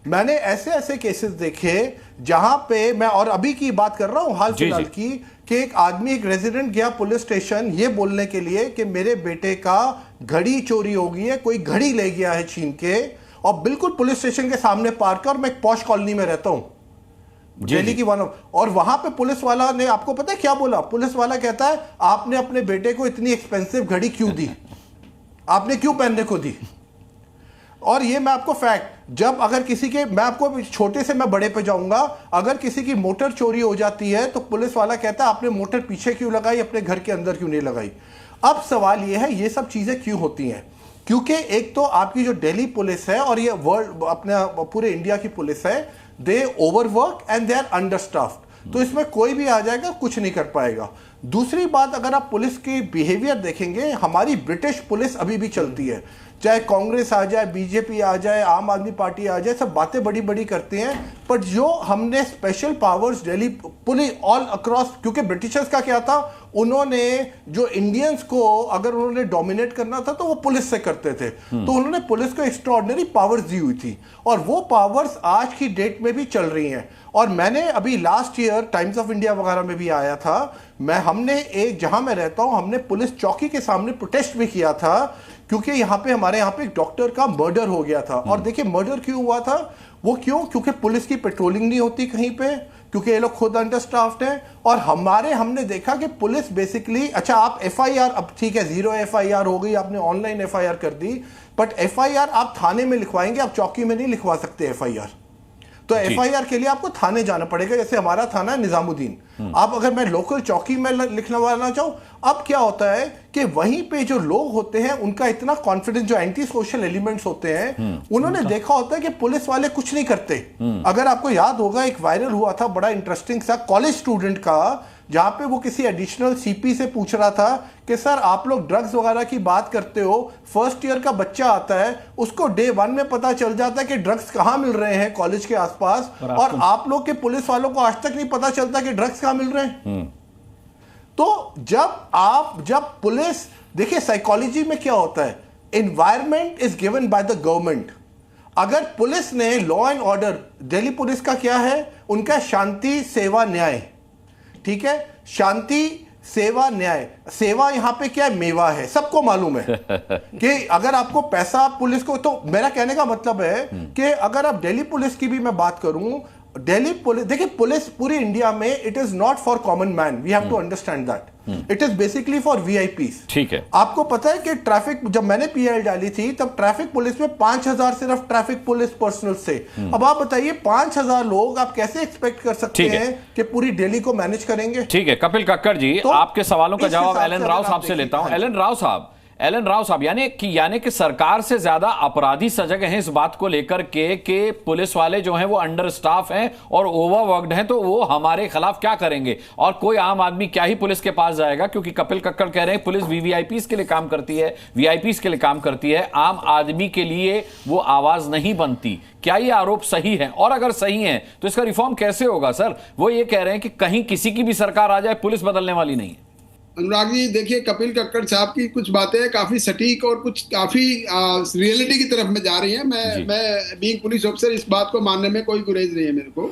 मैंने ऐसे ऐसे केसेस देखे जहां पे मैं, और अभी की बात कर रहा हूं हाल फिलहाल की, कि एक आदमी, एक रेजिडेंट गया पुलिस स्टेशन ये बोलने के लिए कि मेरे बेटे का घड़ी चोरी हो गई है, कोई घड़ी ले गया है छीन के, और बिल्कुल पुलिस स्टेशन के सामने पार्क कर, मैं एक पॉश कॉलोनी में रहता हूं दिल्ली की वन, और वहां पे पुलिस वाला ने, आपको पता है क्या बोला? पुलिस वाला कहता है आपने अपने बेटे को इतनी एक्सपेंसिव घड़ी क्यों दी, आपने क्यों पहनने को दी? और ये मैं आपको फैक्ट, जब अगर किसी के, मैं आपको छोटे से मैं बड़े पे जाऊंगा, अगर किसी की मोटर चोरी हो जाती है तो पुलिस वाला कहता है आपने मोटर पीछे क्यों लगाई, अपने घर के अंदर क्यों नहीं लगाई? अब सवाल ये है, ये सब चीजें क्यों होती हैं? क्योंकि एक तो आपकी जो दिल्ली पुलिस है और ये वर्ल्ड, अपने पूरे इंडिया की पुलिस है, दे ओवरवर्क एंड दे आर अंडरस्टाफ्ड। तो इसमें कोई भी आ जाएगा, कुछ नहीं कर पाएगा। दूसरी बात, अगर आप पुलिस की बिहेवियर देखेंगे, हमारी ब्रिटिश पुलिस अभी भी चलती है, चाहे कांग्रेस आ जाए, बीजेपी आ जाए, आम आदमी पार्टी आ जाए, सब बातें बड़ी बड़ी करते हैं, पर जो हमने special powers Delhi police all across, क्योंकि ब्रिटिशर्स का क्या था, उन्होंने जो इंडियंस को अगर उन्होंने डोमिनेट करना था तो वो पुलिस से करते थे, तो उन्होंने पुलिस को एक्स्ट्राऑर्डिनरी पावर्स दी हुई थी, और वो पावर्स आज की डेट में भी चल रही हैं। और मैंने अभी last year times of India वगैरह में भी आया था, हमने एक, जहां मैं रहता हूं, हमने पुलिस चौकी के सामने प्रोटेस्ट भी किया था, क्योंकि हमारे यहाँ पे एक डॉक्टर का मर्डर हो गया था। और देखिए मर्डर क्यों हुआ था, वो क्यों, क्योंकि पुलिस की पेट्रोलिंग नहीं होती कहीं पे, क्योंकि ये लोग खुद अंडरस्टाफ्ड हैं। और हमने देखा कि पुलिस बेसिकली, अच्छा आप FIR, अब ठीक है 0 FIR हो गई, आपने ऑनलाइन FIR कर दी, बट FIR आप थाने में लिखवाएंगे, आप चौकी में नहीं लिखवा सकते FIR। तो FIR के लिए आपको थाने जाना पड़ेगा, जैसे हमारा थाना है निजामुद्दीन। आप अगर मैं लोकल चौकी में लिखना वाला चाहूं, अब क्या होता है कि वहीं पे जो लोग होते हैं उनका इतना कॉन्फिडेंस, जो एंटी सोशल एलिमेंट्स होते हैं, उन्होंने देखा होता है कि पुलिस वाले कुछ नहीं करते। अगर आपको याद होगा, एक वायरल हुआ था बड़ा इंटरेस्टिंग सा कॉलेज स्टूडेंट का, जहां पे वो किसी एडिशनल CP से पूछ रहा था कि सर आप लोग ड्रग्स वगैरह की बात करते हो, फर्स्ट ईयर का बच्चा आता है, उसको डे 1 में पता चल जाता है कि ड्रग्स कहां मिल रहे हैं कॉलेज के आसपास, और आप लोग के पुलिस वालों को आज तक नहीं पता चलता कि ड्रग्स कहां मिल रहे हैं। तो जब पुलिस, देखिए साइकोलॉजी में क्या होता है, environment is given by the government. अगर पुलिस ने law and order, Delhi police का क्या है, उनका शांति सेवा न्याय, ठीक है, शांति सेवा न्याय, सेवा यहां पे क्या है, मेवा है, सबको मालूम है कि अगर आपको पैसा पुलिस को, तो मेरा कहने का मतलब है कि अगर आप दिल्ली पुलिस की भी मैं बात करूं, दिल्ली पुलिस, देखिए पुलिस पूरी इंडिया में it is not for common man, we have to understand that, it is basically for VIPs. ठीक है, आपको पता है कि ट्रैफिक, जब मैंने पीएल डाली थी तब ट्रैफिक पुलिस में 5000 सिर्फ ट्रैफिक पुलिस पर्सनल से। अब आप बताइए 5000 लोग आप कैसे एक्सपेक्ट कर सकते हैं कि पूरी दिल्ली को मैनेज करेंगे? ठीक है, कपिल कक्कड़ जी, तो आपके सवालों का जवाब एलन राव साहब से लेता हूं। एलन राव साहब, यानी कि सरकार से ज्यादा अपराधी सजग हैं इस बात को लेकर के कि पुलिस वाले जो हैं वो अंडर स्टाफ हैं और ओवरवर्कड हैं, तो वो हमारे खिलाफ क्या करेंगे? और कोई आम आदमी क्या ही पुलिस के पास जाएगा? क्योंकि कपिल कक्कड़ कह रहे हैं पुलिस वीवीआईपीज के लिए काम करती है, वीआईपीज के लिए काम करती है, आम आदमी के लिए वो आवाज नहीं बनती। क्या ये आरोप सही है? और अगर सही है तो इसका रिफॉर्म कैसे होगा? सर, वो ये कह रहे हैं कि कहीं किसी की भी सरकार आ जाए, पुलिस बदलने वाली नहीं है। अनुराग जी, देखिए कपिल कक्कड़ साहब की कुछ बातें काफी सटीक और कुछ काफी रियलिटी की तरफ में जा रही हैं। मैं बीइंग पुलिस ऑफिसर इस बात को मानने में कोई गुरेज नहीं है मेरे को।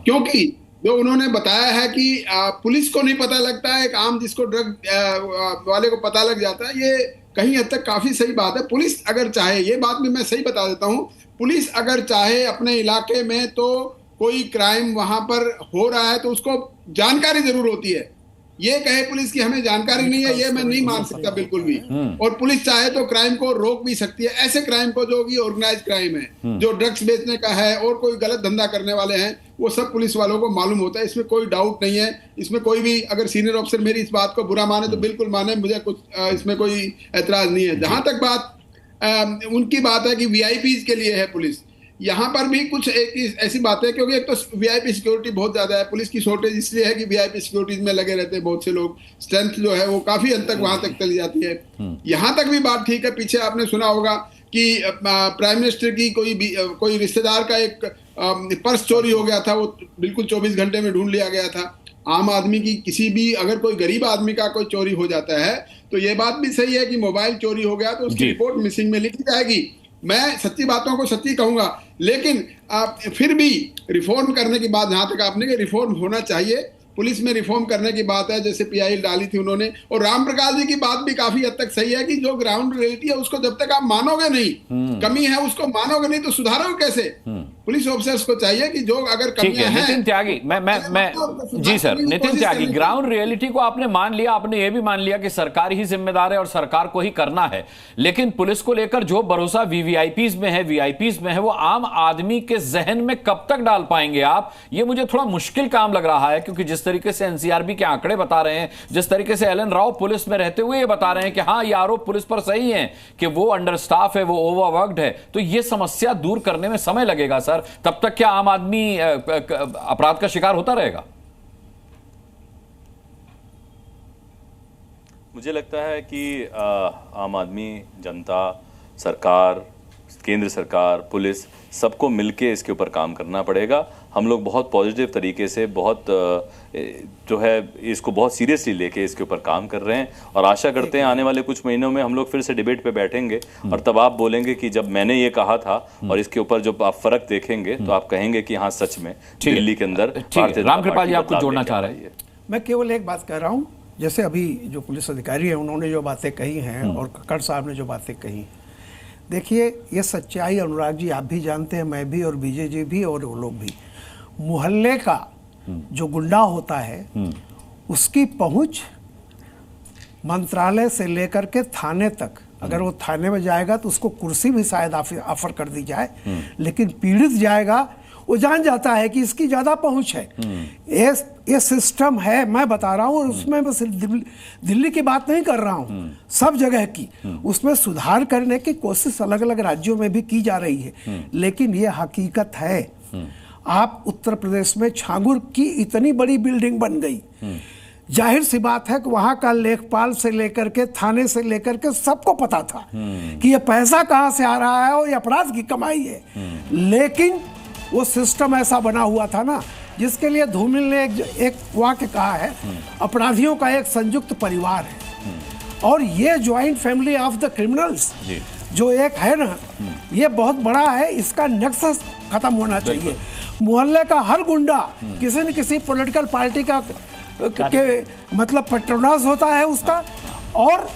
क्योंकि जो उन्होंने बताया है कि पुलिस को नहीं पता लगता है, एक आम जिसको ड्रग वाले को पता लग जाता है, ये कहीं हद तक काफी सही बात है। पुलिस अगर चाहे, ये बात भी मैं सही बता देता हूँ, पुलिस अगर चाहे अपने इलाके में तो कोई क्राइम वहां पर हो रहा है तो उसको जानकारी जरूर होती है। ये कहे पुलिस की हमें जानकारी नहीं है, ये मैं नहीं मान सकता बिल्कुल भी। और पुलिस चाहे तो क्राइम को रोक भी सकती है, ऐसे क्राइम को जो कि ऑर्गेनाइज क्राइम है, जो ड्रग्स बेचने का है और कोई गलत धंधा करने वाले हैं, वो सब पुलिस वालों को मालूम होता है। इसमें कोई डाउट नहीं है। इसमें कोई भी अगर सीनियर ऑफिसर मेरी इस बात को बुरा माने तो बिल्कुल माने, मुझे कुछ इसमें कोई ऐतराज नहीं है। जहां तक बात उनकी बात है कि वीआईपीज के लिए है पुलिस, यहाँ पर भी कुछ एक ऐसी बात है, क्योंकि एक तो वीआईपी सिक्योरिटी बहुत ज्यादा है, पुलिस की शॉर्टेज इसलिए है कि वीआईपी सिक्योरिटीज में लगे रहते हैं बहुत से लोग, स्ट्रेंथ जो है वो काफी हद तक वहां तक चली जाती है। यहाँ तक भी बात ठीक है। पीछे आपने सुना होगा कि प्राइम मिनिस्टर की कोई रिश्तेदार का एक पर्स चोरी हो गया था, वो बिल्कुल 24 घंटे में ढूंढ लिया गया था। आम आदमी की किसी भी, अगर कोई गरीब आदमी का कोई चोरी हो जाता है तो ये बात भी सही है कि मोबाइल चोरी हो गया तो उसकी रिपोर्ट मिसिंग में लिखी जाएगी। मैं सच्ची बातों को सच्ची कहूंगा, लेकिन फिर भी रिफॉर्म करने की बात, जहां तक आपने कि रिफॉर्म होना चाहिए, पुलिस में रिफॉर्म करने की बात है, जैसे पीआईएल डाली थी उन्होंने। और राम प्रकाश जी की बात भी काफी हद तक सही है कि जो ग्राउंड रियलिटी है उसको जब तक आप मानोगे नहीं, कमी है उसको मानोगे नहीं, तो सुधारोगे कैसे? पुलिस ऑफिसर्स को चाहिए कि जो अगर कमियां हैं। नितिन त्यागी, मैं जी सर, नितिन त्यागी, ग्राउंड रियलिटी को आपने मान लिया, आपने ये भी मान लिया कि सरकार ही जिम्मेदार है और सरकार को ही करना है, लेकिन पुलिस को लेकर जो भरोसा वीवीआईपीज में है, वीआईपीज में है, वो आम आदमी के जहन में कब तक डाल पाएंगे आप? ये मुझे थोड़ा मुश्किल काम लग रहा है, क्योंकि जिस तरीके से एनसीआरबी के आंकड़े बता रहे हैं, जिस तरीके से एलन राव पुलिस में रहते हुए ये बता रहे हैं कि हाँ, ये आरोप पुलिस पर सही है कि वो अंडर स्टाफ है, वो ओवरवर्क्ड है, तो ये समस्या दूर करने में समय लगेगा सर। तब तक क्या आम आदमी अपराध का शिकार होता रहेगा? मुझे लगता है कि आम आदमी, जनता, सरकार, केंद्र सरकार, पुलिस, सबको मिलके इसके ऊपर काम करना पड़ेगा। हम लोग बहुत पॉजिटिव तरीके से, बहुत जो है इसको बहुत सीरियसली लेके इसके ऊपर काम कर रहे हैं, और आशा करते हैं आने वाले कुछ महीनों में हम लोग फिर से डिबेट पे बैठेंगे और तब आप बोलेंगे कि जब मैंने ये कहा था, और इसके ऊपर जब आप फर्क देखेंगे तो आप कहेंगे कि हाँ, सच में दिल्ली के अंदर रामकृपाल जी आप कुछ जोड़ना चाह रहे हैं? मैं केवल एक बात कह रहा हूँ, जैसे अभी जो पुलिस अधिकारी हैं उन्होंने जो बातें कही हैं और कक्कड़ साहब ने जो बातें कही, देखिए ये सच्चाई अनुराग जी आप भी जानते हैं, मैं भी, और विजय जी भी, और वो लोग भी। मोहल्ले का जो गुंडा होता है उसकी पहुंच मंत्रालय से लेकर के थाने तक, अगर वो थाने में जाएगा तो उसको कुर्सी भी शायद ऑफर कर दी जाए, लेकिन पीड़ित जाएगा, वो जान जाता है कि इसकी ज्यादा पहुंच है। ये सिस्टम है, मैं बता रहा हूँ, और उसमें मैं सिर्फ दिल्ली की बात नहीं कर रहा हूँ, सब जगह की उसमें सुधार करने की कोशिश अलग अलग राज्यों में भी की जा रही है, लेकिन ये हकीकत है। आप उत्तर प्रदेश में छांगुर की इतनी बड़ी बिल्डिंग बन गई, जाहिर सी बात है कि वहां का लेखपाल से लेकर के थाने से लेकर के सबको पता था कि ये पैसा कहां से आ रहा है और ये अपराध की कमाई है, लेकिन वो सिस्टम ऐसा बना हुआ था ना, जिसके लिए धूमिल ने एक वाक्य कहा है, अपराधियों का एक संयुक्त परिवार है, और ये joint family of the criminals जो एक है ना, ये बहुत बड़ा है, इसका नेक्सस खत्म होना चाहिए। मोहल्ले का हर गुंडा किसी न किसी पॉलिटिकल पार्टी का मतलब पेट्रोनाज होता है उसका, और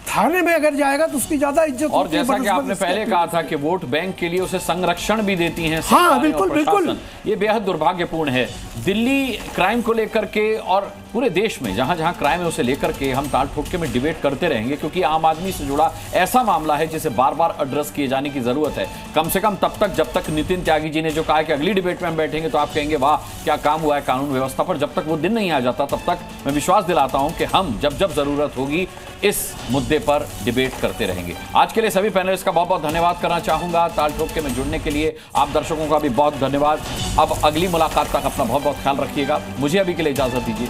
थाने में अगर जाएगा तो उसकी ज्यादा इज्जत और होती है, जैसा कि बनिस्बत आपने उसके पहले कहा था कि वोट बैंक के लिए उसे संरक्षण भी देती हैं हाँ, सरकारें बिल्कुल, और प्रशासन। बिल्कुल। ये बेहद दुर्भाग्यपूर्ण है। दिल्ली क्राइम को लेकर के और पूरे देश में जहां जहां क्राइम है उसे लेकर के हम ताल ठोक में डिबेट करते रहेंगे, क्योंकि आम आदमी से जुड़ा ऐसा मामला है जिसे बार बार एड्रेस किए जाने की जरूरत है। कम से कम तब तक जब तक नितिन त्यागी जी ने जो कहा कि अगली डिबेट में हम बैठेंगे तो आप कहेंगे वाह क्या काम हुआ है कानून व्यवस्था पर, जब तक वो दिन नहीं आ जाता तब तक मैं विश्वास दिलाता हूं कि हम जब जब जरूरत होगी इस मुद्दे पर डिबेट करते रहेंगे। आज के लिए सभी पैनलिस्ट का बहुत बहुत धन्यवाद करना चाहूंगा। ताल ठोक में जुड़ने के लिए आप दर्शकों का भी बहुत धन्यवाद। अब अगली मुलाकात तक अपना बहुत बहुत ख्याल रखिएगा। मुझे अभी के लिए इजाजत दीजिए।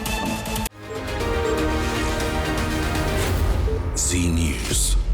जी न्यूज़।